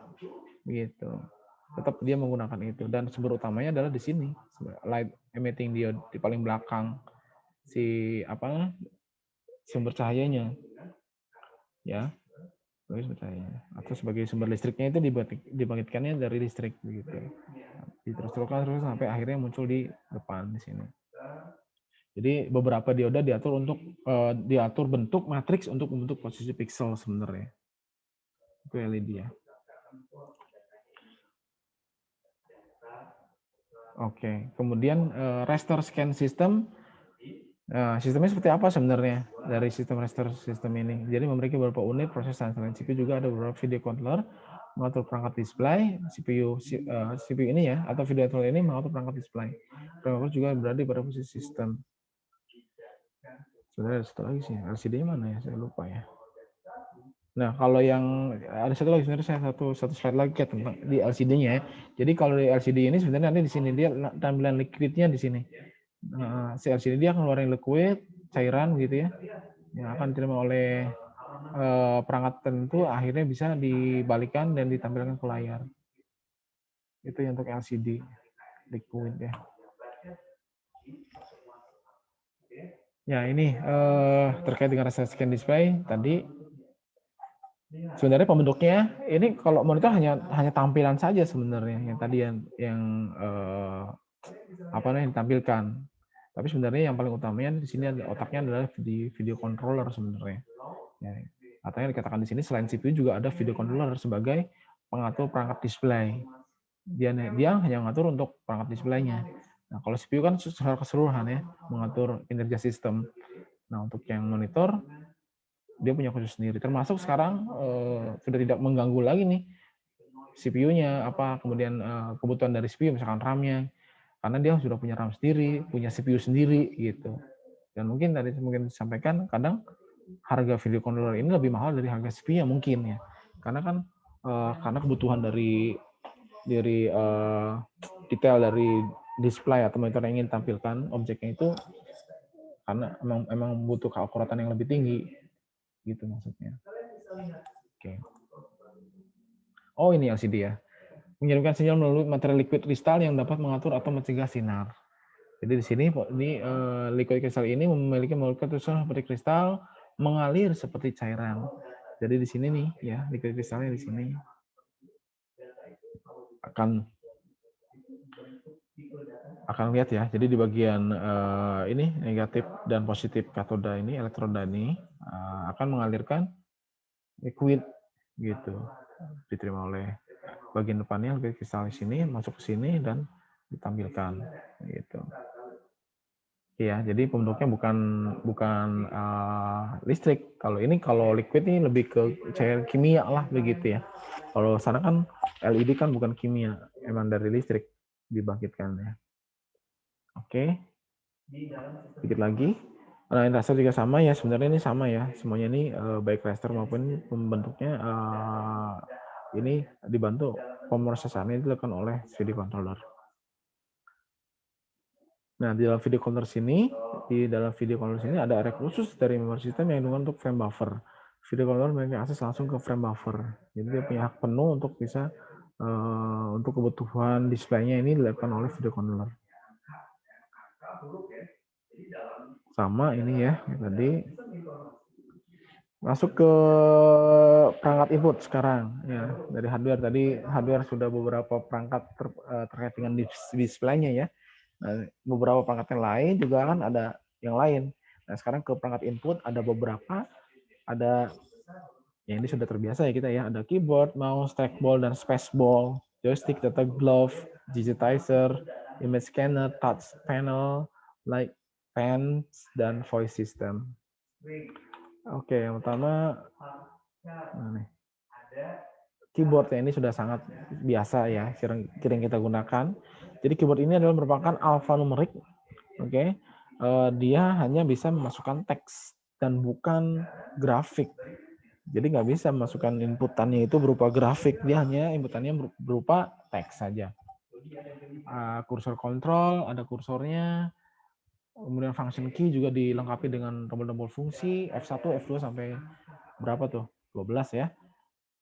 begitu. Tetap dia menggunakan itu dan sumber utamanya adalah di sini, light emitting diode di paling belakang si sumber cahayanya. Ya. Sebagai sumber cahaya atau sebagai sumber listriknya itu dibangkitkannya dari listrik begitu. Diterus-teruskan terus sampai akhirnya muncul di depan di sini. Jadi beberapa dioda diatur bentuk matriks untuk membentuk posisi pixel sebenarnya. Itu LED ya. Oke, kemudian raster scan system. Sistemnya seperti apa sebenarnya dari sistem raster system ini? Jadi memiliki beberapa unit proses selain CPU juga ada beberapa video controller mengatur perangkat display, CPU ini ya atau video controller ini mengatur perangkat display. Perangkat juga berada pada posisi sistem. Sebenarnya ada satu lagi sih, LCD-nya mana ya? Saya lupa ya. Nah, kalau yang ada satu lagi sebenarnya saya satu slide lagi ya tentang di LCD-nya ya. Jadi kalau di LCD ini sebenarnya nanti di sini dia tampilan liquidnya di sini. Si LCD dia akan ngeluarin liquid, cairan gitu ya, yang akan diterima oleh perangkat tertentu, akhirnya bisa dibalikan dan ditampilkan ke layar. Itu yang untuk LCD liquid ya. Ya ini terkait dengan rasa scan display tadi. Sebenarnya pembentuknya ini kalau monitor hanya tampilan saja sebenarnya yang tadi yang apa namanya ditampilkan. Tapi sebenarnya yang paling utamanya di sini otaknya adalah di video controller sebenarnya. Ya, atau yang dikatakan di sini selain CPU juga ada video controller sebagai pengatur perangkat display. Dia hanya mengatur untuk perangkat displaynya. Nah, kalau CPU kan secara keseluruhan ya mengatur kinerja sistem. Nah, untuk yang monitor dia punya khusus sendiri. Termasuk sekarang sudah tidak mengganggu lagi nih CPU-nya apa, kemudian kebutuhan dari CPU misalkan RAM-nya, karena dia sudah punya RAM sendiri, punya CPU sendiri gitu. Dan mungkin tadi disampaikan kadang harga video controller ini lebih mahal dari harga CPU-nya mungkin ya, karena kan karena kebutuhan dari detail dari display atau monitor yang ingin tampilkan objeknya itu karena emang butuh keakuratan yang lebih tinggi gitu maksudnya. Oke. Oh ini LCD ya. Mengirimkan sinyal melalui material liquid kristal yang dapat mengatur atau mencegah sinar. Jadi di sini ini liquid kristal ini memiliki molekul seperti kristal mengalir seperti cairan. Jadi di sini nih ya liquid kristalnya di sini akan lihat ya. Jadi di bagian ini negatif dan positif katoda ini elektroda ini akan mengalirkan liquid gitu diterima oleh bagian depannya liquid kristal di sini masuk ke sini dan ditampilkan gitu. Iya, jadi pembentuknya bukan listrik. Kalau liquid ini lebih ke cair kimia lah begitu ya. Kalau sana kan LED kan bukan kimia, emang dari listrik dibangkitkan ya. Oke, sedikit lagi. Nah, raster juga sama ya. Sebenarnya ini sama ya. Semuanya ini baik raster maupun pembentuknya ini dibantu pemrosesannya dilakukan oleh video controller. Nah, di dalam video controller sini ada area khusus dari memory system yang digunakan untuk frame buffer. Video controller memiliki akses langsung ke frame buffer. Jadi dia punya hak penuh untuk bisa untuk kebutuhan displaynya ini dilakukan oleh video controller. Sama ini ya, tadi masuk ke perangkat input sekarang ya dari hardware sudah beberapa perangkat terkait dengan displaynya ya. Nah, beberapa perangkat yang lain juga kan ada yang lain. Nah, sekarang ke perangkat input ada beberapa, ada ya ini sudah terbiasa ya kita ya, ada keyboard, mouse, trackball, dan spaceball, joystick, data glove, digitizer, image scanner, touch panel, light pens, dan voice system. Oke, yang pertama keyboardnya ini sudah sangat biasa ya, sering kita gunakan. Jadi keyboard ini adalah merupakan alphanumerik. Oke, dia hanya bisa memasukkan teks dan bukan grafik. Jadi nggak bisa memasukkan inputannya itu berupa grafik, dia hanya inputannya berupa teks saja. Kursor kontrol, ada kursornya. Kemudian function key juga dilengkapi dengan tombol-tombol fungsi F1, F2 sampai berapa tuh? 12 ya.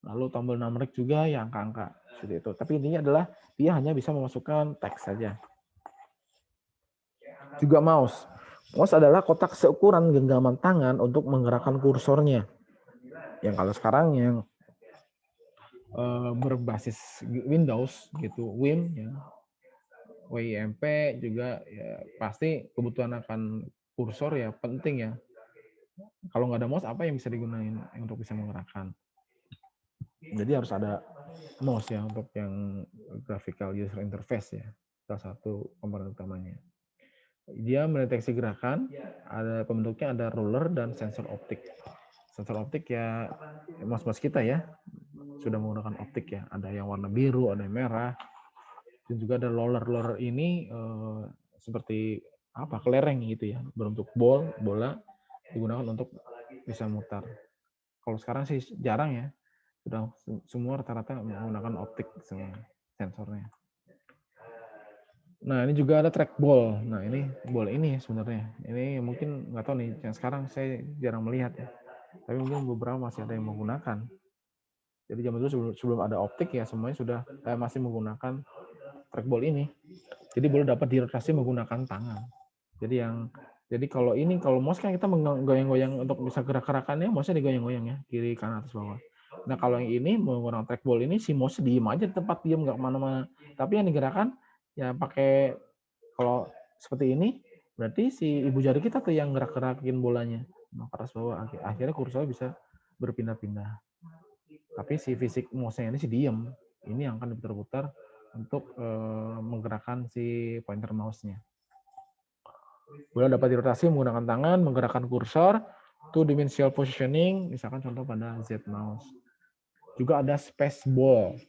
Lalu tombol numerik juga ya angka-angka seperti itu. Tapi intinya adalah dia hanya bisa memasukkan teks saja. Juga mouse. Mouse adalah kotak seukuran genggaman tangan untuk menggerakkan kursornya. Yang kalau sekarang yang berbasis Windows gitu, Win ya, WIMP juga ya pasti kebutuhan akan kursor ya penting ya. Kalau nggak ada mouse apa yang bisa digunain untuk bisa menggerakkan? Jadi harus ada mouse ya untuk yang graphical user interface ya, salah satu komponen utamanya. Dia mendeteksi gerakan, ada pembentuknya ada ruler dan sensor optik. Sensor optik ya mouse-mouse kita ya sudah menggunakan optik ya, ada yang warna biru, ada yang merah, dan juga ada roller ini seperti apa kelereng gitu ya, berbentuk bola digunakan untuk bisa mutar. Kalau sekarang sih jarang ya. Sudah semua rata-rata menggunakan optik semua sensornya. Nah, ini juga ada trackball. Nah, ini ball ini sebenarnya. Ini mungkin nggak tahu nih, yang sekarang saya jarang melihat ya. Tapi mungkin beberapa masih ada yang menggunakan. Jadi zaman dulu sebelum ada optik ya semuanya sudah masih menggunakan trackball ini. Jadi boleh dapat dirotasi menggunakan tangan. Jadi kalau mouse kan kita menggoyang-goyang untuk bisa gerak-gerakannya, mouse-nya digoyang-goyang ya, kiri kanan atas bawah. Nah, kalau yang ini menggunakan trackball ini si mouse diem aja di tempat, diem nggak kemana-mana. Tapi yang digerakkan ya pakai, kalau seperti ini berarti si ibu jari kita tuh yang gerak-gerakin bolanya. Nah, atas bawah akhirnya kursornya bisa berpindah-pindah. Tapi si fisik mouse-nya ini sih diem. Ini yang akan diputar-putar untuk menggerakkan si pointer mouse-nya. Boleh dapat dirotasi menggunakan tangan, menggerakkan kursor, two dimensional positioning, misalkan contoh pada Z mouse. Juga ada space ball.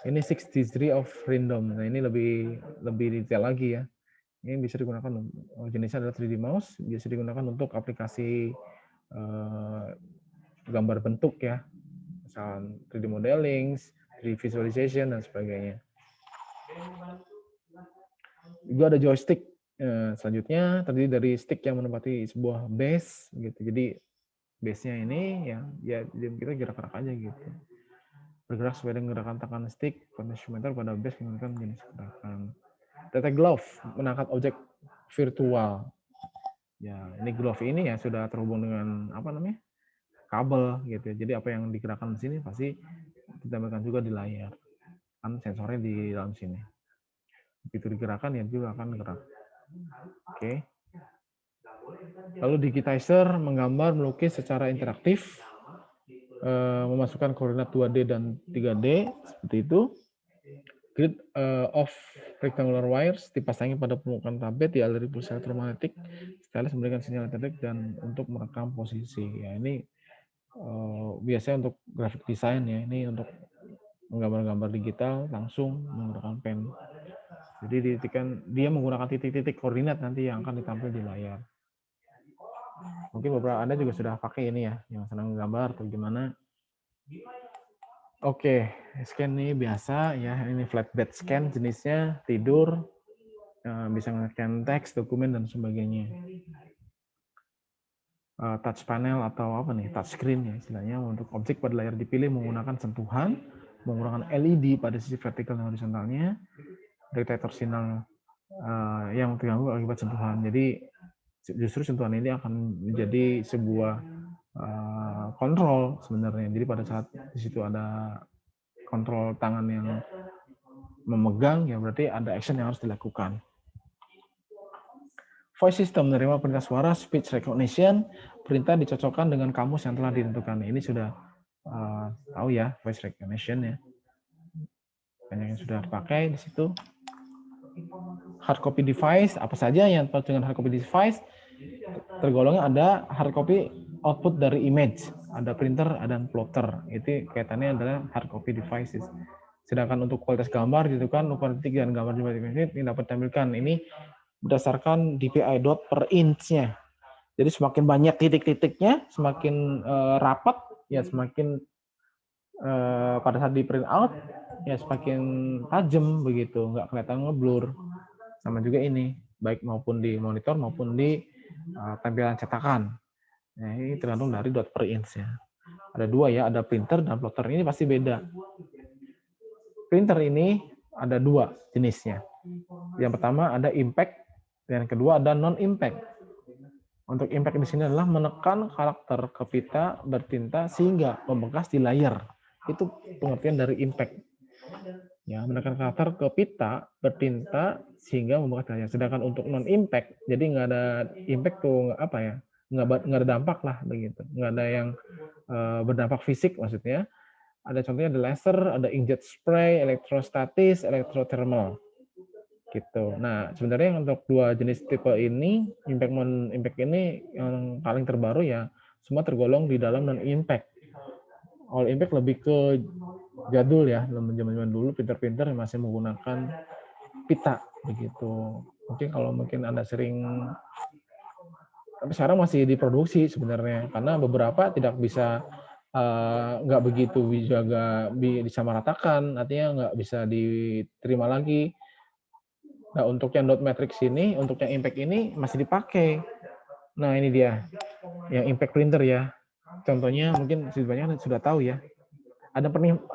Ini 6 degree of freedom. Nah, ini lebih detail lagi ya. Ini bisa digunakan, jenisnya adalah 3D mouse, bisa digunakan untuk aplikasi gambar bentuk ya, misalnya 3D modeling, 3D visualization, dan sebagainya. Juga ada joystick. Selanjutnya terdiri dari stick yang menempati sebuah base gitu. Jadi base-nya ini ya kita gerak-gerak aja gitu. Bergerak sesuai dengan gerakan tangan stick, potentiometer pada base menggunakan jenis gerakan. Detect glove, mengangkat objek virtual. Ya, ini glove ini ya sudah terhubung dengan kabel gitu. Jadi apa yang digerakkan di sini pasti ditambahkan juga di layar. Kan sensornya di dalam sini. Begitu digerakkan ya juga akan gerak. Oke. Lalu digitizer, menggambar, melukis secara interaktif, memasukkan koordinat 2D dan 3D seperti itu. Grid of rectangular wires dipasangi pada permukaan tablet dialiri pulsa elektromagnetik sekaligus memberikan sinyal elektrik dan untuk merekam posisi. Ya, ini biasanya untuk graphic design ya. Ini untuk menggambar-gambar digital langsung menggunakan pen. Jadi dia menggunakan titik-titik koordinat nanti yang akan ditampil di layar. Mungkin beberapa Anda juga sudah pakai ini ya, yang senang gambar atau gimana. Oke, scan ini biasa ya, ini flatbed scan jenisnya, tidur, bisa nge-scan teks, dokumen, dan sebagainya. Touch panel atau touch screen ya istilahnya, untuk objek pada layar dipilih menggunakan sentuhan, menggunakan LED pada sisi vertikal dan horizontalnya, detektor sinyal yang terganggu akibat sentuhan. Jadi justru sentuhan ini akan menjadi sebuah kontrol sebenarnya. Jadi pada saat di situ ada kontrol tangan yang memegang, ya berarti ada action yang harus dilakukan. Voice system menerima perintah suara, speech recognition, perintah dicocokkan dengan kamus yang telah ditentukan. Ini sudah tahu ya, voice recognition ya. Banyak yang sudah dipakai di situ. Hard copy device, apa saja yang terkait dengan hard copy device? Tergolongnya ada hard copy output dari image, ada printer, ada plotter. Itu kaitannya adalah hard copy devices. Sedangkan untuk kualitas gambar gitu kan, ukuran titik dan gambar ini dapat ditampilkan ini berdasarkan DPI dot per inch-nya. Jadi semakin banyak titik-titiknya, semakin rapat, ya semakin pada saat di print out, ya semakin tajam begitu, nggak kelihatan ngeblur. Sama juga ini, baik maupun di monitor maupun di tampilan cetakan. Nah, ini tergantung dari dot per inch ya. Ada dua ya, ada printer dan plotter. Ini pasti beda. Printer ini ada dua jenisnya. Yang pertama ada impact, dan yang kedua ada non-impact. Untuk impact di sini adalah menekan karakter ke pita bertinta sehingga membekas di layar. Itu pengertian dari impact. Ya, menekan karakter ke pita bertinta sehingga membekas di layar. Sedangkan untuk non-impact, jadi nggak ada impact tuh nggak ada dampak lah begitu. Nggak ada yang berdampak fisik maksudnya. Ada contohnya ada laser, ada inkjet spray, elektrostatis, elektrothermal. Gitu. Nah, sebenarnya untuk dua jenis tipe ini, impact non-impact ini yang paling terbaru ya, semua tergolong di dalam non-impact. All impact lebih ke jadul ya, zaman-zaman dulu printer-printer masih menggunakan pita begitu. Mungkin Anda sering, tapi sekarang masih diproduksi sebenarnya, karena beberapa tidak bisa nggak begitu dijaga, disamaratakan, artinya nggak bisa diterima lagi. Nah, untuk yang dot matrix ini, untuk yang impact ini masih dipakai. Nah, ini dia, yang impact printer ya. Contohnya mungkin sebenarnya sudah tahu ya. Ada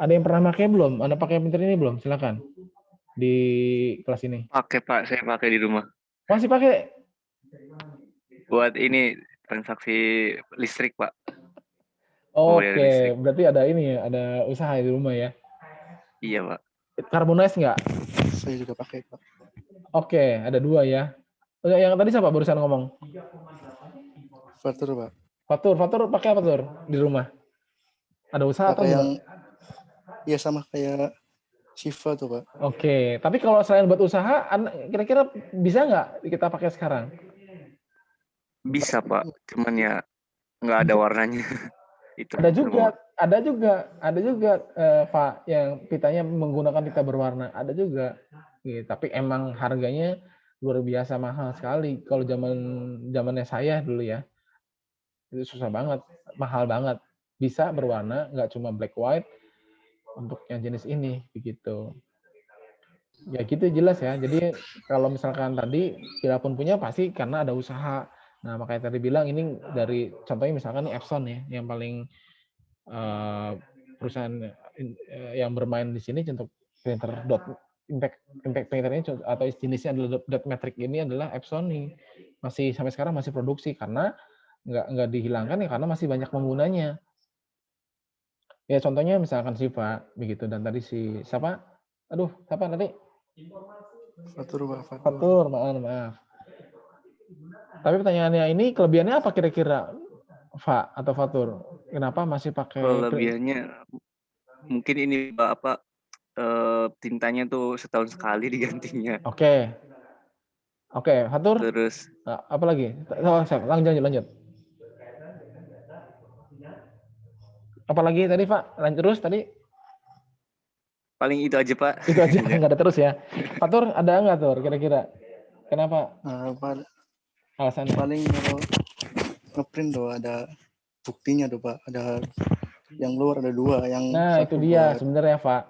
yang pernah pakai belum? Ada pakai printer ini belum? Silakan di kelas ini. Pakai Pak, saya pakai di rumah. Masih pakai? Buat ini transaksi listrik Pak, pembayaran listrik. Oke, berarti ada ini ya, ada usaha di rumah ya. Iya Pak. Carbonize nggak? Saya juga pakai, Pak. Oke, ada 2 ya. Yang tadi siapa barusan ngomong? Fatur, Pak. Fatur pakai apa Tur di rumah? Ada usaha atau Pakai enggak? yang ya sama kayak Shiva tuh, Pak. Oke, tapi kalau selain buat usaha, kira-kira bisa nggak kita pakai sekarang? Bisa Pak, cuman ya nggak ada warnanya. Itu Ada semua. juga, Pak, yang pitanya menggunakan pita berwarna. Ada juga. Gitu. Tapi emang harganya luar biasa mahal sekali. Kalau zamannya saya dulu ya, itu susah banget, mahal banget. Bisa berwarna, nggak cuma black white untuk yang jenis ini, begitu. Ya gitu jelas ya. Jadi kalau misalkan tadi bila pun punya pasti karena ada usaha. Nah makanya tadi bilang ini dari contohnya misalkan nih Epson ya yang paling perusahaan yang bermain di sini untuk printer dot impact printer ini atau jenisnya adalah dot matrix ini adalah Epson nih masih sampai sekarang masih produksi karena nggak dihilangkan ya karena masih banyak penggunanya. Ya contohnya misalkan Siva begitu dan tadi si siapa? Aduh, siapa tadi? Fatur, Pak. Fatur, maaf. Tapi pertanyaannya ini kelebihannya apa kira-kira, Fa atau Fatur? Kenapa masih pakai Kelebihannya mungkin ini Pak, apa tintanya tuh setahun sekali digantinya. Oke. Oke, Fatur. Terus Apa lagi? Lanjut. Apa lagi tadi, Pak? Lanjut terus tadi. paling itu aja Pak. Itu aja, nggak ada terus ya. Fatur, ada nggak, Tur, kira-kira? Kenapa alasannya? Paling kalau ngeprint tuh ada buktinya tuh, Pak. Ada yang luar ada 2, yang Nah, itu satu dia buat sebenarnya, Pak.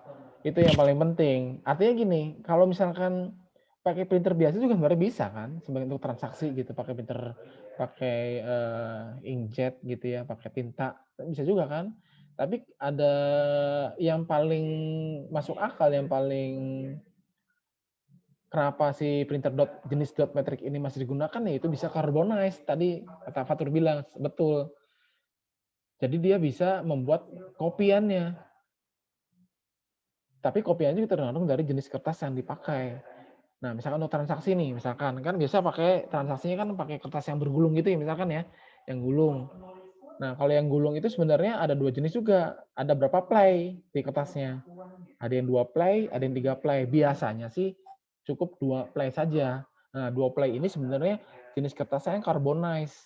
Itu yang paling penting. Artinya gini, kalau misalkan pakai printer biasa juga sebenarnya bisa kan, sebagai untuk transaksi gitu, pakai printer, pakai inkjet gitu ya, pakai tinta, bisa juga kan. Tapi ada yang paling masuk akal, yang paling kenapa si printer jenis dot matrix ini masih digunakan ya itu bisa carbonize. Tadi kata Fatur bilang, betul. Jadi dia bisa membuat kopiannya. Tapi kopiannya juga tergantung dari jenis kertas yang dipakai. Nah, misalkan untuk transaksi nih, misalkan kan biasa pakai transaksinya kan pakai kertas yang bergulung gitu ya, misalkan ya, yang gulung. Nah, kalau yang gulung itu sebenarnya ada 2 jenis juga. Ada berapa play di kertasnya. Ada yang 2 play, ada yang 3 play. Biasanya sih cukup 2 play saja. Nah, 2 play ini sebenarnya jenis kertasnya yang carbonize.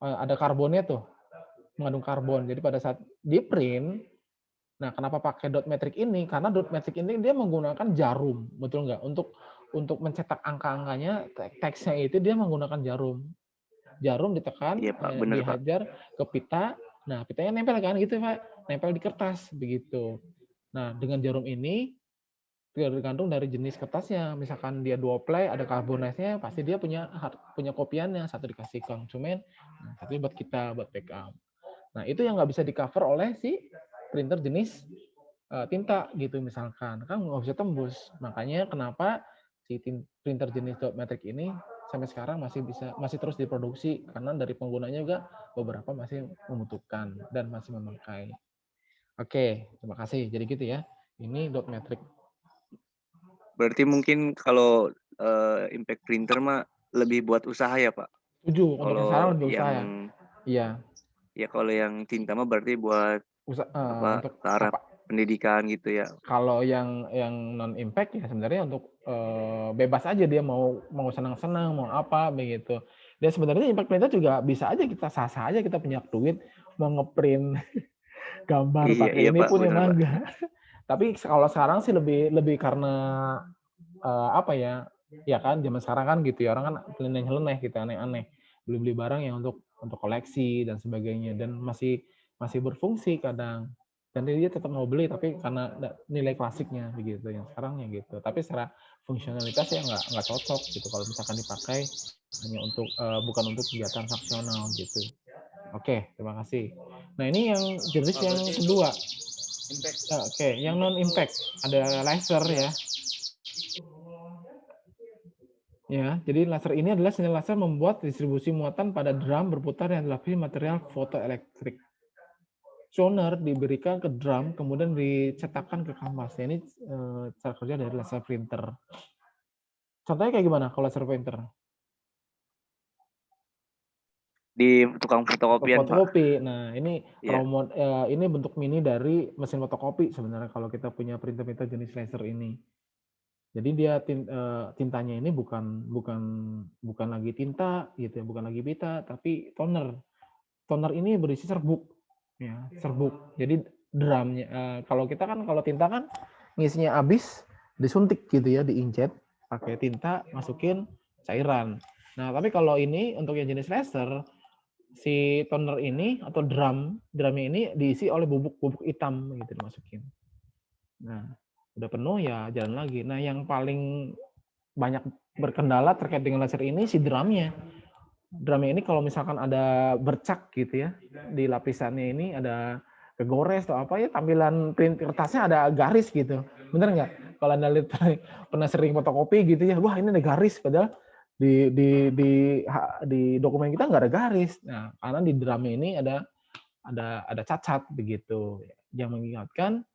Ada karbonnya tuh, mengandung karbon. Jadi pada saat di print, nah kenapa pakai dot matrix ini? Karena dot matrix ini dia menggunakan jarum, betul nggak? Untuk mencetak angka-angkanya, teksnya itu dia menggunakan jarum. Jarum ditekan, Iya Pak, bener Pak. dihajar ke pita, nah pitanya nempel kan gitu Pak, nempel di kertas begitu. Nah dengan jarum ini tergantung dari jenis kertasnya. Misalkan dia 2 play, ada carbonize-nya, pasti dia punya kopiannya. Satu dikasih konsumen, satu buat kita, buat backup. Nah itu yang nggak bisa di cover oleh si printer jenis tinta gitu misalkan, kan nggak bisa tembus. Makanya kenapa si printer jenis dot matrix ini sampai sekarang masih terus diproduksi karena dari penggunanya juga beberapa masih membutuhkan dan masih memakai. Oke, terima kasih. Jadi gitu ya. Ini dot matrix. Berarti mungkin kalau impact printer mah lebih buat usaha ya Pak. Setuju, untuk yang sekarang Kalau lebih usaha ya. yang Iya. ya kalau yang tinta mah berarti buat apa Untuk ke arah apa? pendidikan gitu ya. Kalau yang non impact ya sebenarnya untuk bebas aja dia mau senang-senang, mau apa begitu. Dan sebenarnya impact printer juga bisa aja kita sah-sah aja kita punya duit mau ngeprint gambar Iya pakai iya ini Pak, pun ya bener Pak. mangga. Tapi kalau sekarang sih lebih karena apa ya? Ya kan zaman sekarang kan gitu ya orang kan nyeleneh gitu aneh-aneh. Beli-beli barang yang untuk koleksi dan sebagainya dan masih masih berfungsi kadang. Dan dia tetap mau beli tapi karena nilai klasiknya begitu yang sekarang ya gitu. Tapi secara fungsionalitas ya nggak cocok gitu kalau misalkan dipakai hanya untuk bukan untuk kegiatan transaksional gitu. Oke, terima kasih. Nah ini yang jenis yang kedua. Oke, yang non impact ada laser ya. Ya, jadi laser ini adalah sinyal laser membuat distribusi muatan pada drum berputar yang dilapisi material fotoelektrik. Sonar diberikan ke drum, kemudian dicetakkan ke kanvas. Ini cara kerja dari laser printer. Contohnya kayak gimana kalau laser printer? Di tukang fotokopian, Pak. Fotokopi. Nah, ini Iya. ini bentuk mini dari mesin fotokopi sebenarnya kalau kita punya printer-printer jenis laser ini. Jadi dia tintanya ini bukan lagi tinta gitu ya, bukan lagi pita, tapi toner. Toner ini berisi serbuk, ya serbuk. Jadi drumnya kalau kita kan kalau tinta kan ngisinya habis disuntik gitu ya, diincet pakai tinta, masukin cairan. Nah tapi kalau ini untuk yang jenis laser, si toner ini atau drumnya ini diisi oleh bubuk-bubuk hitam gitu dimasukin. Nah udah penuh ya jalan lagi. Nah yang paling banyak berkendala terkait dengan laser ini si drumnya. Drumnya ini kalau misalkan ada bercak gitu ya di lapisannya ini ada kegores atau apa ya tampilan print kertasnya ada garis gitu. Bener nggak? Kalau Anda lihat pernah sering fotokopi gitu ya, wah ini ada garis padahal di dokumen kita nggak ada garis. Nah, karena di drumnya ini ada cacat begitu yang mengingatkan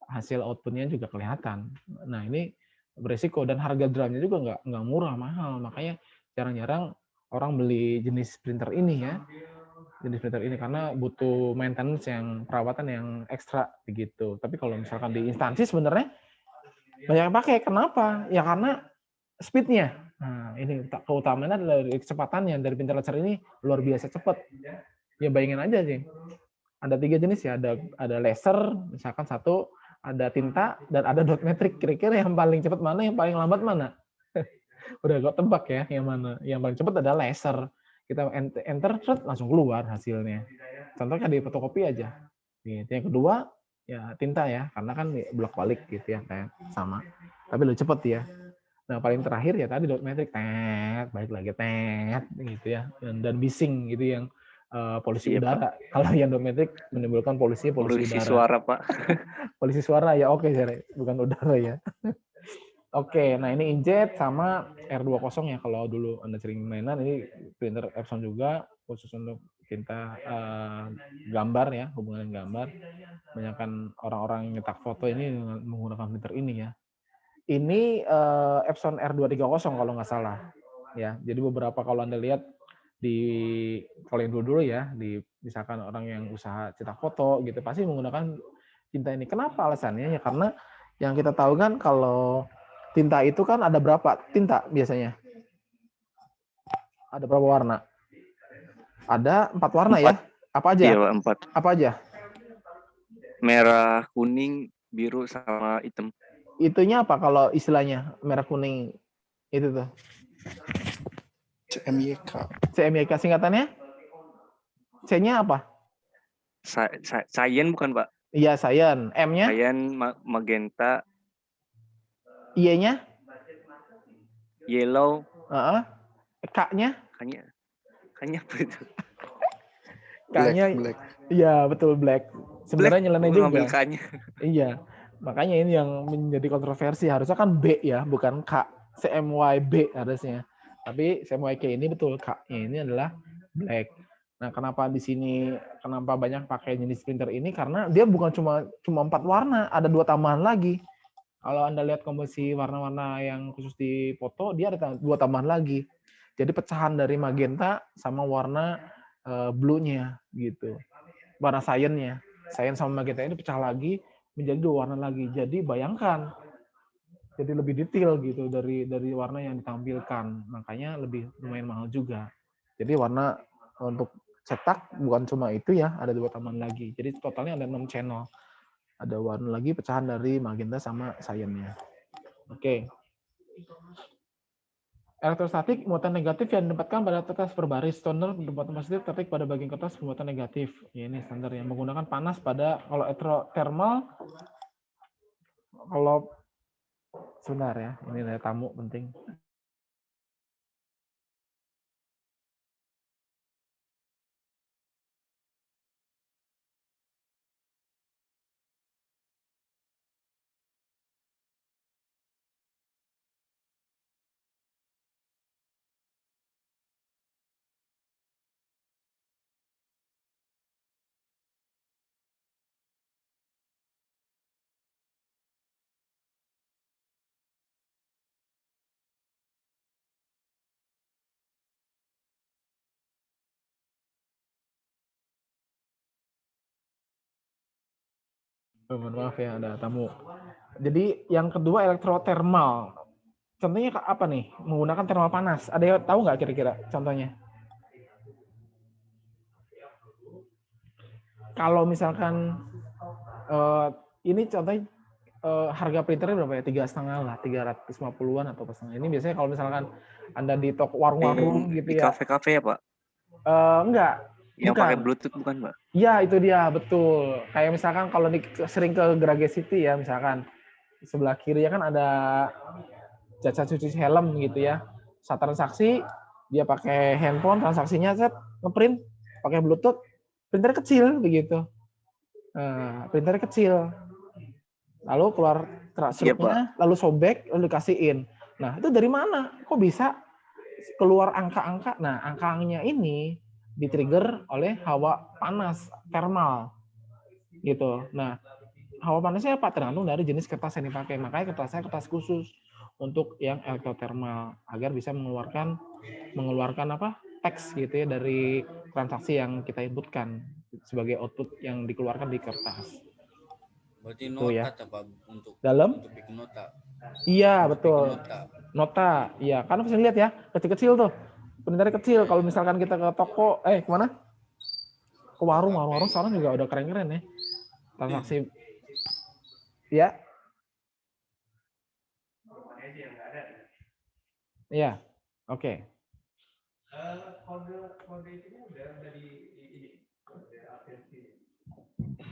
hasil outputnya juga kelihatan. Nah ini beresiko dan harga drumnya juga nggak murah mahal, makanya jarang-jarang orang beli jenis printer ini ya, jenis printer ini karena butuh maintenance yang perawatan yang ekstra begitu. Tapi kalau misalkan di instansi sebenarnya banyak yang pakai. Kenapa? Ya karena speednya. Nah ini keutamaannya adalah dari kecepatannya dari printer laser ini luar biasa cepat. Ya bayangin aja sih. Ada 3 jenis ya, ada laser, misalkan satu, ada tinta, dan ada dot matrix. Kira-kira yang paling cepat mana, yang paling lambat mana? Udah gue tebak ya, yang mana. Yang paling cepat ada laser. Kita enter, langsung keluar hasilnya. Contohnya di fotokopi aja. Gitu. Yang kedua, ya tinta ya, karena kan bolak-balik gitu ya, kayak sama. Tapi lebih cepat ya. Nah paling terakhir ya tadi dot matrix, balik lagi gitu ya, dan bising gitu yang polusi Iya, Pak. udara. Kalau yang dometik menimbulkan polusi Polusi udara. suara, Pak. Polusi suara ya oke, bukan udara ya. Oke, nah ini inkjet sama R20 ya kalau dulu Anda sering mainan, ini printer Epson juga khusus untuk tinta gambar ya, hubungan gambar. Banyakkan orang-orang yang nyetak foto ini menggunakan printer ini ya. Ini Epson R230 kalau nggak salah. Ya, jadi beberapa kalau Anda lihat kalau yang dulu ya, misalkan orang yang usaha cetak foto gitu pasti menggunakan tinta ini. Kenapa alasannya? Ya karena yang kita tahu kan kalau tinta itu kan ada berapa tinta biasanya? Ada berapa warna? Ada 4 warna 4. Ya? Apa aja? Iya, Pak, 4. Apa aja? Merah, kuning, biru, sama hitam. Itunya apa kalau istilahnya merah kuning itu tuh? CMYK. CMYK singkatannya? C-nya apa? Cyan bukan, Pak? Iya, cyan. M-nya? Cyan, magenta. Y-nya? Yellow. K-nya? K-nya apa itu? K-nya, black. Iya, betul, black. Sebenarnya nyeleneh juga. K-nya. Iya. Makanya ini yang menjadi kontroversi. Harusnya kan B ya, bukan K. CMYB harusnya. Tapi CMYK ini betul, K-nya ini adalah black. Nah, kenapa di sini kenapa banyak pakai jenis printer ini? Karena dia bukan cuma 4 warna, ada 2 tambahan lagi. Kalau Anda lihat komposisi warna-warna yang khusus di foto, dia ada 2 tambahan lagi. Jadi pecahan dari magenta sama warna blue-nya gitu. Warna cyan-nya. Cyan sama magenta ini pecah lagi menjadi 2 warna lagi. Jadi bayangkan, jadi lebih detail gitu dari warna yang ditampilkan. Makanya lebih lumayan mahal juga. Jadi warna untuk cetak bukan cuma itu ya, ada 2 tambahan lagi. Jadi totalnya ada 6 channel. Ada warna lagi pecahan dari magenta sama cyan-nya. Oke. Elektrostatik, muatan negatif yang ditempatkan pada kertas berbaris. Toner bermuatan positif tertarik pada bagian kertas bermuatan negatif. Ya, ini standar yang menggunakan panas pada kalau elektrothermal. Kalau sebentar ya, ini ada tamu penting. Mohon maaf ya, ada tamu. Jadi yang kedua elektrothermal. Contohnya apa nih? Menggunakan thermal panas. Ada yang tahu nggak kira-kira contohnya? Kalau misalkan ini contohnya harga printernya berapa ya? 3,5 lah, 350-an atau pas. Ini biasanya kalau misalkan Anda di toko warung-warung gitu Di ya. kafe-kafe ya, Pak? Enggak. Yang Bukan. pakai Bluetooth bukan, Pak? Iya, itu dia, betul. Kayak misalkan kalau sering ke Graget City ya, misalkan sebelah kiri ya kan ada jasa cuci helm gitu ya. Saat transaksi, dia pakai handphone, transaksinya set, ngeprint, pakai Bluetooth, printer kecil begitu. Printernya kecil. Lalu keluar serupnya, lalu sobek, lalu dikasihin. Nah, itu dari mana? Kok bisa keluar angka-angka? Nah, angka-angkanya ini di-trigger oleh hawa panas, thermal. Gitu. Nah, hawa panasnya apa? Tergantung dari jenis kertas yang dipakai. Makanya kertasnya kertas khusus untuk yang elektrothermal agar bisa mengeluarkan apa? Teks gitu ya dari transaksi yang kita inputkan sebagai output yang dikeluarkan di kertas. Berarti itu nota ya. apa untuk Dalam? untuk bikin nota. Iya, Untuk betul. bikin nota. Nota, iya. Kan bisa lihat ya, kecil-kecil tuh. Printernya kecil. Kalau misalkan kita ke toko, kemana? Ke warung sekarang juga udah keren-keren ya. Transaksi. Ya. Iya, oke.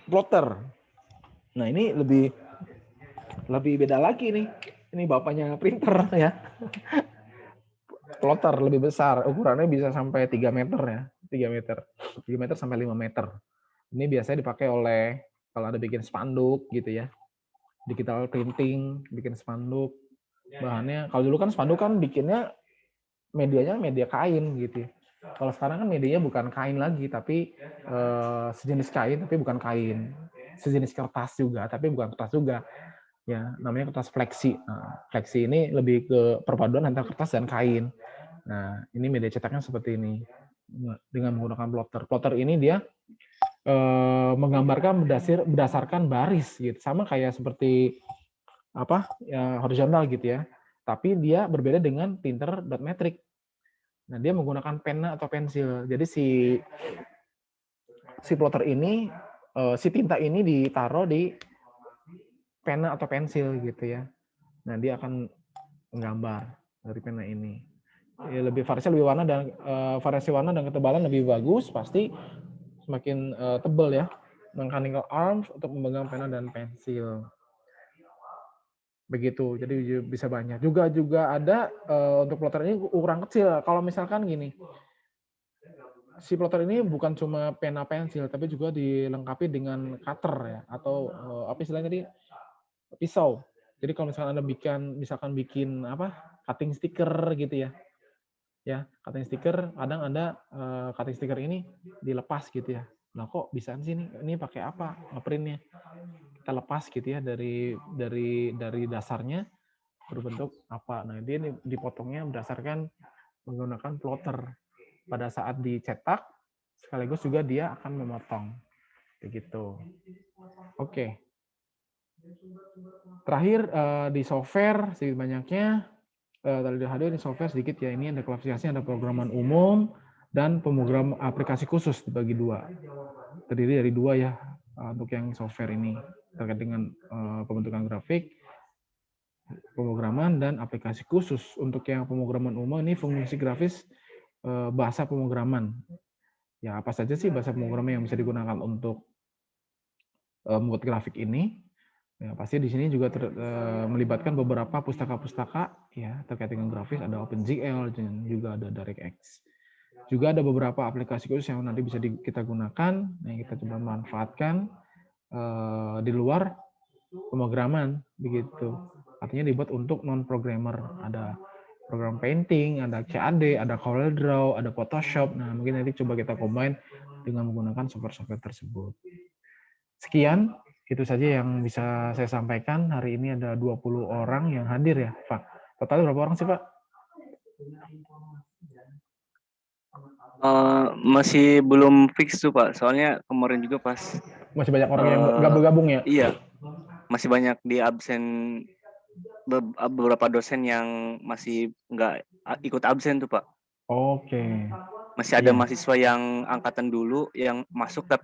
Plotter. Nah, ini lebih beda lagi nih. Ini bapaknya printer ya. Plotter lebih besar, ukurannya bisa sampai 3 meter ya. 3 meter. 3 meter sampai 5 meter. Ini biasanya dipakai oleh kalau ada bikin spanduk gitu ya. Digital printing, bikin spanduk. Bahannya, kalau dulu kan spanduk kan bikinnya medianya media kain gitu ya. Kalau sekarang kan medianya bukan kain lagi, tapi sejenis kain tapi bukan kain. Sejenis kertas juga, tapi bukan kertas juga. Ya, namanya kertas fleksi. Nah, fleksi ini lebih ke perpaduan antara kertas dan kain. Nah, ini media cetaknya seperti ini. Dengan menggunakan plotter. Plotter ini dia menggambarkan berdasarkan baris gitu. Sama kayak seperti apa? Ya, horizontal gitu ya. Tapi dia berbeda dengan printer dot matrix. Nah, dia menggunakan pena atau pensil. Jadi si plotter ini, si tinta ini ditaruh di pena atau pensil gitu ya. Nah, dia akan menggambar dari pena ini. Ya, variasi warna dan ketebalan lebih bagus, pasti semakin tebal ya. Mechanical arms untuk memegang pena dan pensil. Begitu, jadi bisa banyak. Juga ada untuk plotter ini ukuran kecil. Kalau misalkan gini, si plotter ini bukan cuma pena pensil, tapi juga dilengkapi dengan cutter ya, atau apa istilahnya tadi, pisau. Jadi kalau misalkan Anda bikin apa, cutting sticker gitu ya, cutting sticker, kadang Anda cutting sticker ini dilepas gitu ya. Nah, kok bisa sih ini pakai apa ngeprintnya? Kita lepas gitu ya dari dasarnya berbentuk apa. Nah, dia dipotongnya berdasarkan menggunakan plotter. Pada saat dicetak, sekaligus juga dia akan memotong. Begitu. Oke. Terakhir di software sedikit banyaknya tadi hadir di software sedikit ya. Ini ada klasifikasi, ada pemrograman umum dan pemrogram aplikasi khusus dibagi dua. Terdiri dari dua ya untuk yang software ini terkait dengan pembentukan grafik. pemrograman dan aplikasi khusus. Untuk yang pemrograman umum ini fungsi grafis bahasa pemrograman. Ya, apa saja sih bahasa pemrograman yang bisa digunakan untuk membuat grafik ini? Ya, pasti di sini juga melibatkan beberapa pustaka-pustaka ya terkait dengan grafis, ada OpenGL dan juga ada DirectX. Juga ada beberapa aplikasi khusus yang nanti bisa kita gunakan, yang kita coba manfaatkan di luar pemrograman begitu. Artinya dibuat untuk non-programmer. Ada program painting, ada CAD, ada CorelDRAW, ada Photoshop. Nah, mungkin nanti coba kita combine dengan menggunakan software-software tersebut. Sekian, itu saja yang bisa saya sampaikan. Hari ini ada 20 orang yang hadir ya, Pak. Total berapa orang sih, Pak? Masih belum fix tuh Pak, soalnya kemarin juga pas Masih banyak orang yang nggak bergabung ya? Iya, masih banyak di absen, beberapa dosen yang masih nggak ikut absen tuh Pak. Oke. Masih ada Iya. mahasiswa yang angkatan dulu yang masuk tapi